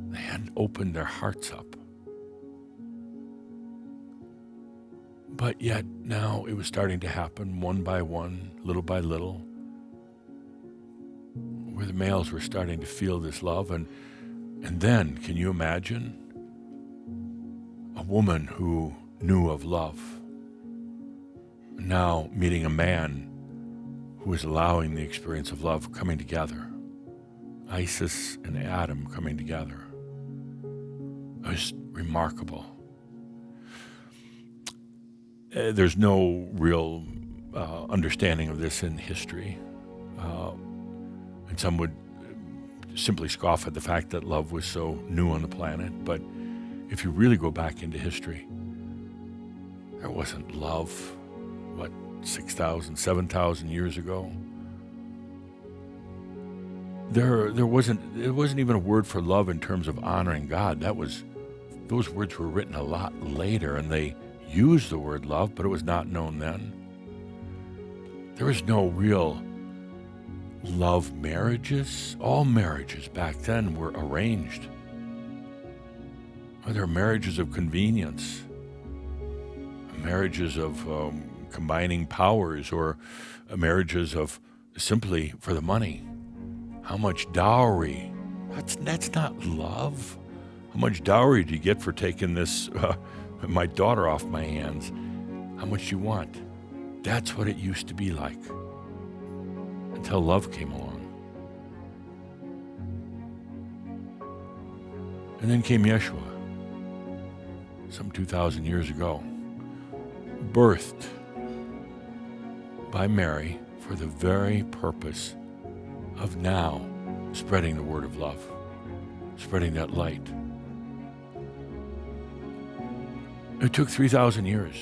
They hadn't opened their hearts up. But yet now it was starting to happen one by one, little by little, where the males were starting to feel this love. And then, can you imagine a woman who knew of love now meeting a man who is allowing the experience of love coming together? Isis and Adam coming together. It was remarkable. There's no real understanding of this in history. And some would simply scoff at the fact that love was so new on the planet. But if you really go back into history, there wasn't love, 6,000, 7,000 years ago? there wasn't even a word for love in terms of honoring God. Those words were written a lot later, and they used the word love, but it was not known then. There was no real love marriages. All marriages back then were arranged. Or there were marriages of convenience, marriages of combining powers, or marriages of simply for the money. How much dowry? That's not love. How much dowry do you get for taking this my daughter off my hands? How much do you want? That's what it used to be like until love came along. And then came Yeshua, some 2,000 years ago, birthed by Mary for the very purpose of now spreading the word of love, spreading that light. It took 3,000 years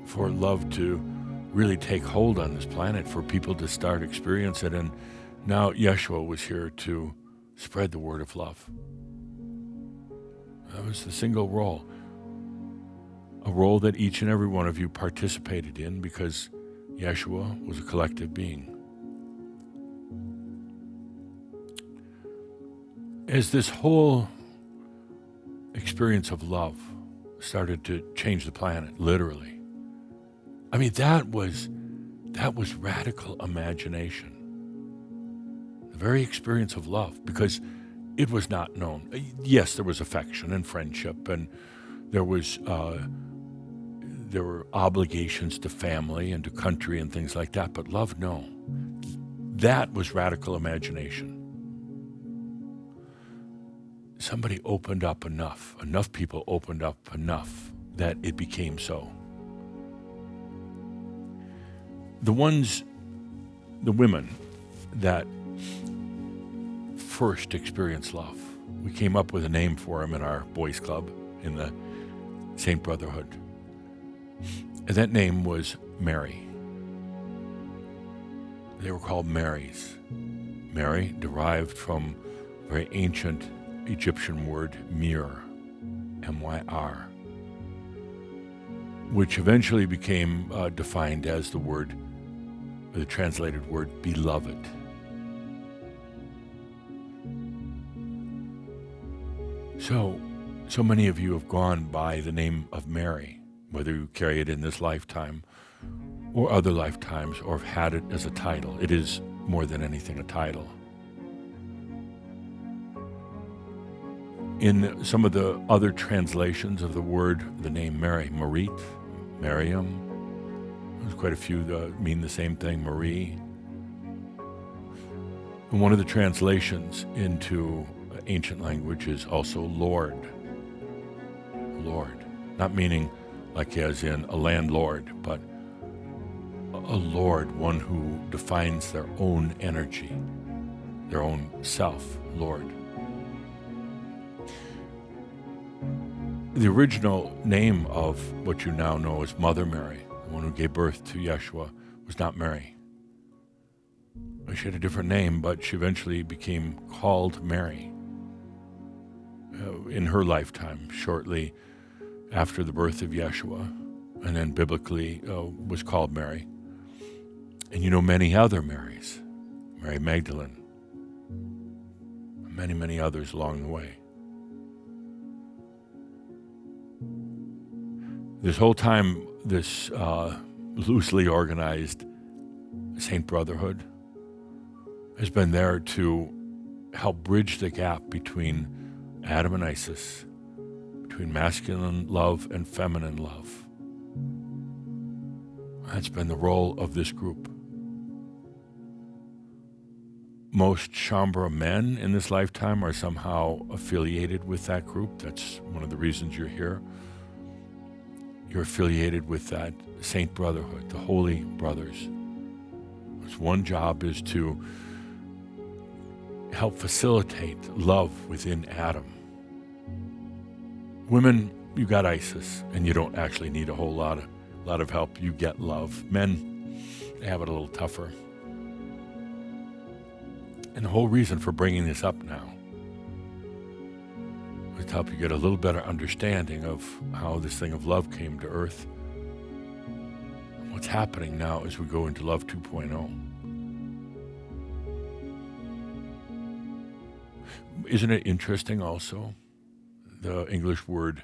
for love to really take hold on this planet, for people to start experiencing it, and now Yeshua was here to spread the word of love. That was the single role, a role that each and every one of you participated in, because Yeshua was a collective being. As this whole experience of love started to change the planet, literally, I mean, that was radical imagination. The very experience of love, because it was not known. Yes, there was affection and friendship, and there were obligations to family and to country and things like that, but love, no. That was radical imagination. Somebody opened up enough people opened up enough that it became so. The women that first experienced love, we came up with a name for them in our boys' club in the Saint Brotherhood. And that name was Mary. They were called Marys. Mary derived from a very ancient Egyptian word, mir, M-Y-R, which eventually became defined as the translated word beloved. So many of you have gone by the name of Mary, whether you carry it in this lifetime or other lifetimes, or have had it as a title. It is more than anything a title. In some of the other translations of the word, the name Mary, Marit, Miriam, there's quite a few that mean the same thing, Marie. And one of the translations into ancient language is also Lord. Lord, not meaning like as in a landlord, but a Lord, one who defines their own energy, their own self, Lord. The original name of what you now know as Mother Mary, the one who gave birth to Yeshua, was not Mary. She had a different name, but she eventually became called Mary in her lifetime, shortly after the birth of Yeshua, and then biblically was called Mary. And you know many other Marys, Mary Magdalene, many, many others along the way. This whole time, this loosely organized Saint Brotherhood has been there to help bridge the gap between Adam and Isis, between masculine love and feminine love. That's been the role of this group. Most Shaumbra men in this lifetime are somehow affiliated with that group. That's one of the reasons you're here. You're affiliated with that Saint Brotherhood, the Holy Brothers. Its one job is to help facilitate love within Adam. Women, you got Isis, and you don't actually need a whole lot of help. You get love. Men, they have it a little tougher. And the whole reason for bringing this up now was to help you get a little better understanding of how this thing of love came to earth. And what's happening now as we go into Love 2.0. Isn't it interesting also, the English word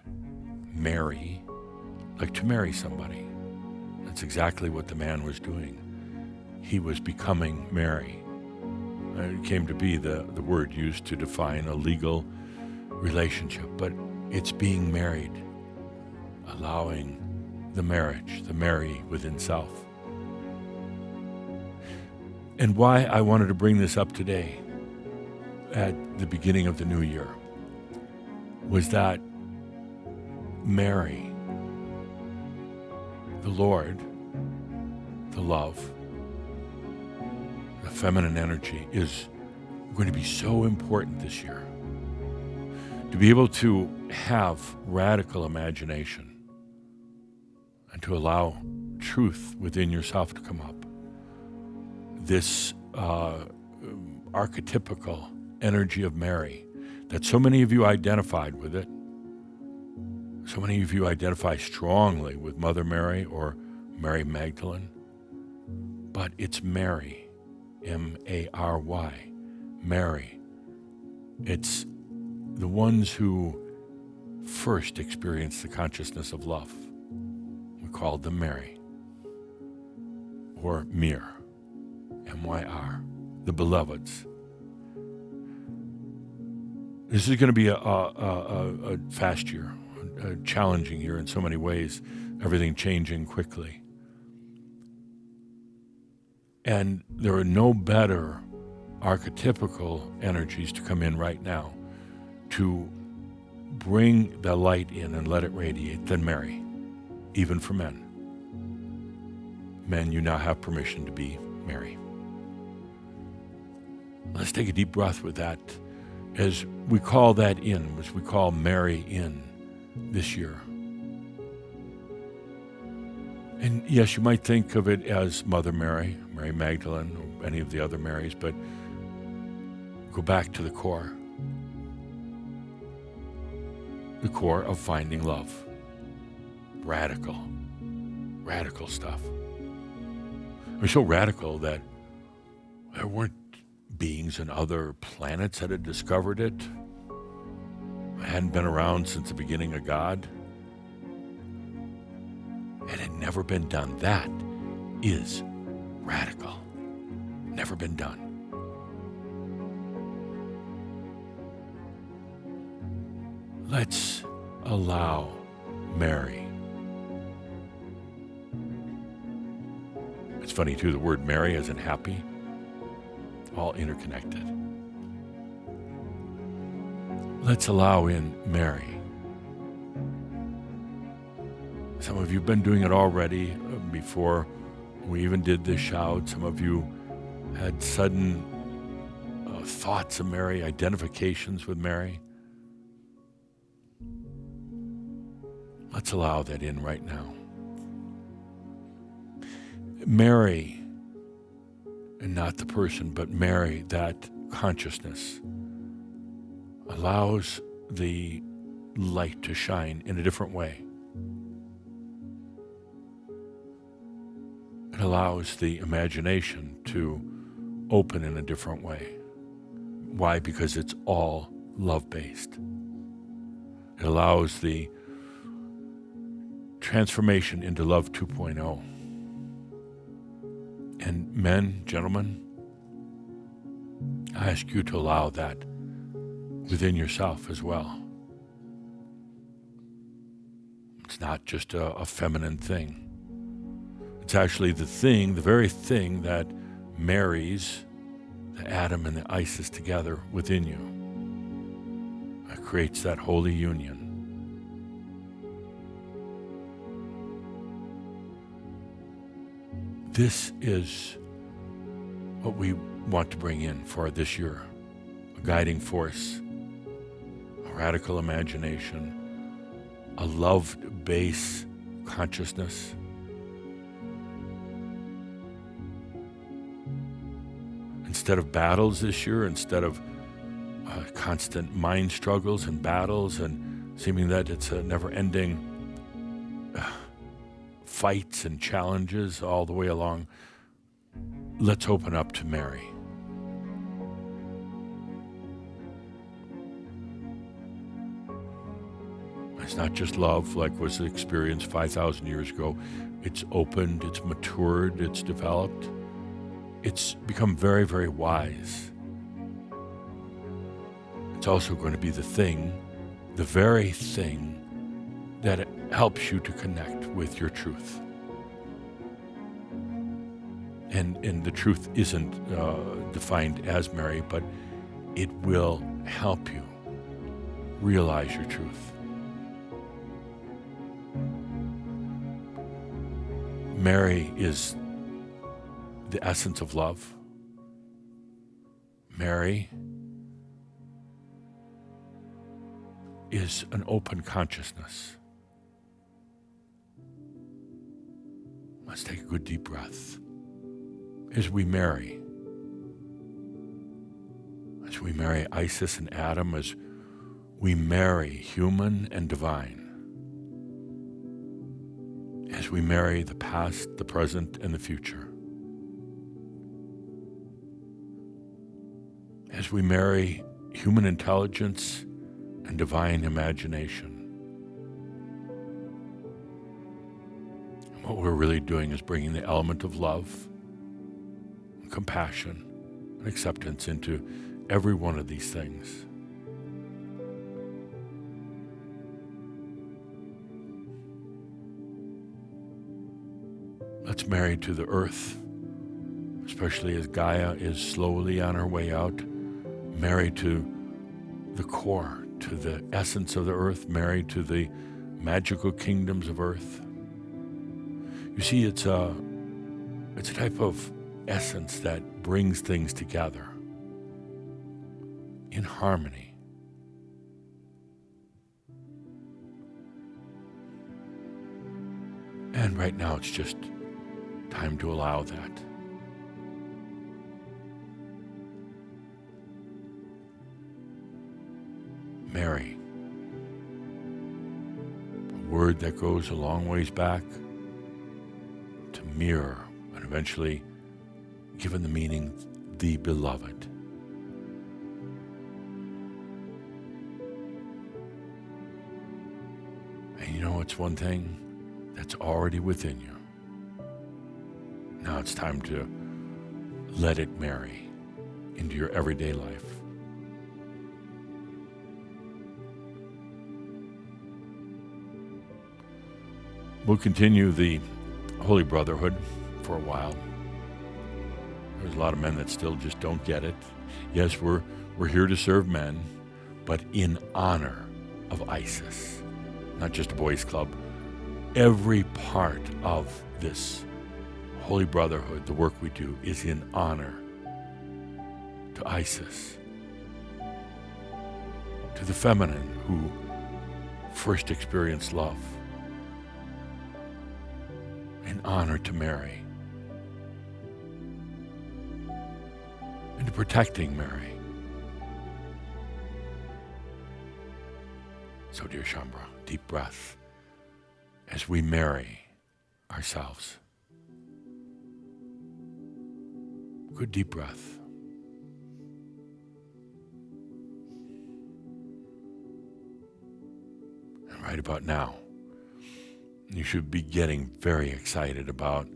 marry, like to marry somebody? That's exactly what the man was doing. He was becoming marry. It came to be the word used to define a legal relationship, but it's being married, allowing the marriage, the marry within self. And why I wanted to bring this up today at the beginning of the new year was that Mary, the Lord, the love, the feminine energy is going to be so important this year. To be able to have radical imagination and to allow truth within yourself to come up. This archetypical energy of Mary, that so many of you identified with it. So many of you identify strongly with Mother Mary or Mary Magdalene. But it's Mary, M-A-R-Y, Mary. It's the ones who first experienced the consciousness of love. We called them Mary, or Mir, M-Y-R, the beloveds. This is going to be a fast year, a challenging year in so many ways, everything changing quickly. And there are no better archetypical energies to come in right now to bring the light in and let it radiate than Mary, even for men. Men, you now have permission to be Mary. Let's take a deep breath with that as we call that in, as we call Mary in this year. And yes, you might think of it as Mother Mary, Mary Magdalene, or any of the other Marys, but go back to the core of finding love. Radical stuff. It was so radical that there weren't beings in other planets that had discovered it. It hadn't been around since the beginning of God. It had never been done. That is radical. Never been done. Let's allow Mary. It's funny too, the word Mary as in happy, all interconnected. Let's allow in Mary. Some of you have been doing it already before we even did this shout. Some of you had sudden thoughts of Mary, identifications with Mary. Let's allow that in right now. Mary, and not the person, but Mary, that consciousness, allows the light to shine in a different way. It allows the imagination to open in a different way. Why? Because it's all love-based. It allows the transformation into Love 2.0. And men, gentlemen, I ask you to allow that within yourself as well. It's not just a feminine thing. It's actually the very thing that marries the Adam and the Isis together within you. That creates that holy union. This is what we want to bring in for this year. A guiding force, a radical imagination, a love-based consciousness. instead of battles this year, instead of constant mind struggles and battles and seeming that it's a never-ending fights and challenges all the way along, let's open up to Mary. It's not just love like was experienced 5,000 years ago. It's opened, it's matured, it's developed. It's become very, very wise. It's also going to be the very thing that helps you to connect with your truth. And the truth isn't defined as Mary, but it will help you realize your truth. Mary is the essence of love. Mary is an open consciousness. Let's take a good deep breath as we marry Isis and Adam, as we marry human and divine, as we marry the past, the present, and the future, as we marry human intelligence and divine imagination. And what we're really doing is bringing the element of love and compassion and acceptance into every one of these things. Let's marry to the earth, especially as Gaia is slowly on her way out. Marry to the core, to the essence of the earth, married to the magical kingdoms of earth. You see, it's a type of essence that brings things together in harmony. And right now it's just time to allow that. Mary, a word that goes a long ways back to mirror, and eventually given the meaning, the beloved. And you know, it's one thing that's already within you. Now it's time to let it marry into your everyday life. We'll continue the Holy Brotherhood for a while. There's a lot of men that still just don't get it. Yes, we're here to serve men, but in honor of Isis, not just a boys' club. Every part of this Holy Brotherhood, the work we do, is in honor to Isis, to the feminine who first experienced love, in honor to Mary, and to protecting Mary. So, dear Shambra, deep breath as we marry ourselves. Good deep breath. And right about now, you should be getting very excited about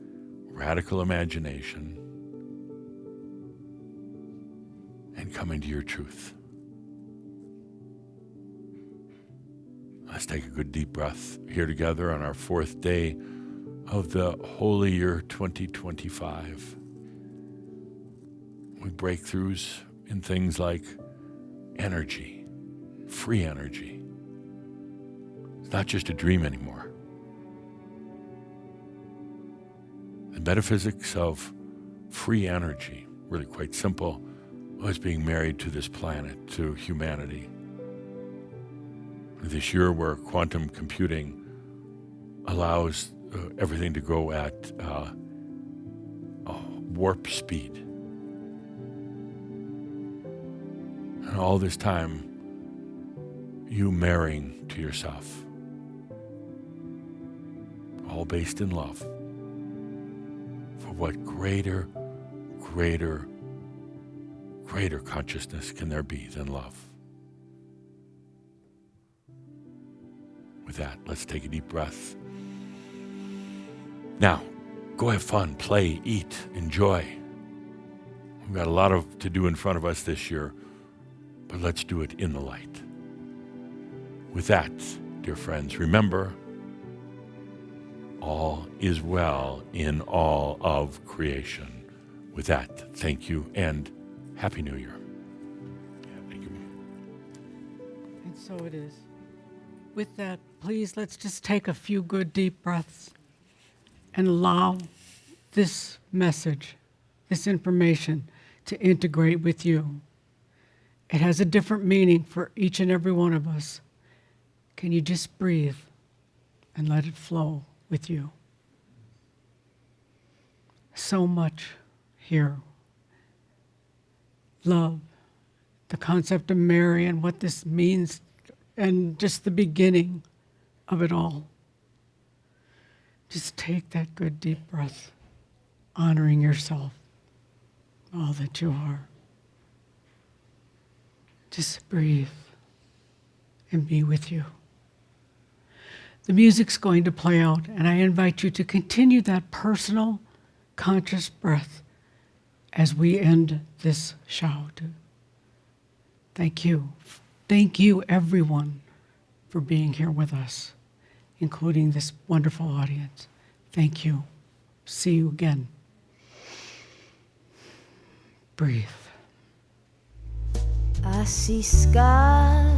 radical imagination and coming to your truth. Let's take a good deep breath here together on our fourth day of the holy year 2025. With breakthroughs in things like energy, free energy. It's not just a dream anymore. The metaphysics of free energy, really quite simple, was being married to this planet, to humanity. This year where quantum computing allows everything to go at warp speed. And all this time, you marrying to yourself. All based in love. For what greater consciousness can there be than love? With that, let's take a deep breath. Now, go have fun, play, eat, enjoy. We've got a lot to do in front of us this year, but let's do it in the light. With that, dear friends, remember, all is well in all of creation. With that, thank you and Happy New Year. Yeah, thank you. And so it is. With that, please, let's just take a few good deep breaths and allow this message, this information, to integrate with you. It has a different meaning for each and every one of us. Can you just breathe and let it flow with you? So much here. Love, the concept of Mary and what this means, and just the beginning of it all. Just take that good deep breath, honoring yourself, all that you are. Just breathe and be with you. The music's going to play out, and I invite you to continue that personal, conscious breath as we end this shout. Thank you. Thank you, everyone, for being here with us, including this wonderful audience. Thank you. See you again. Breathe. I see skies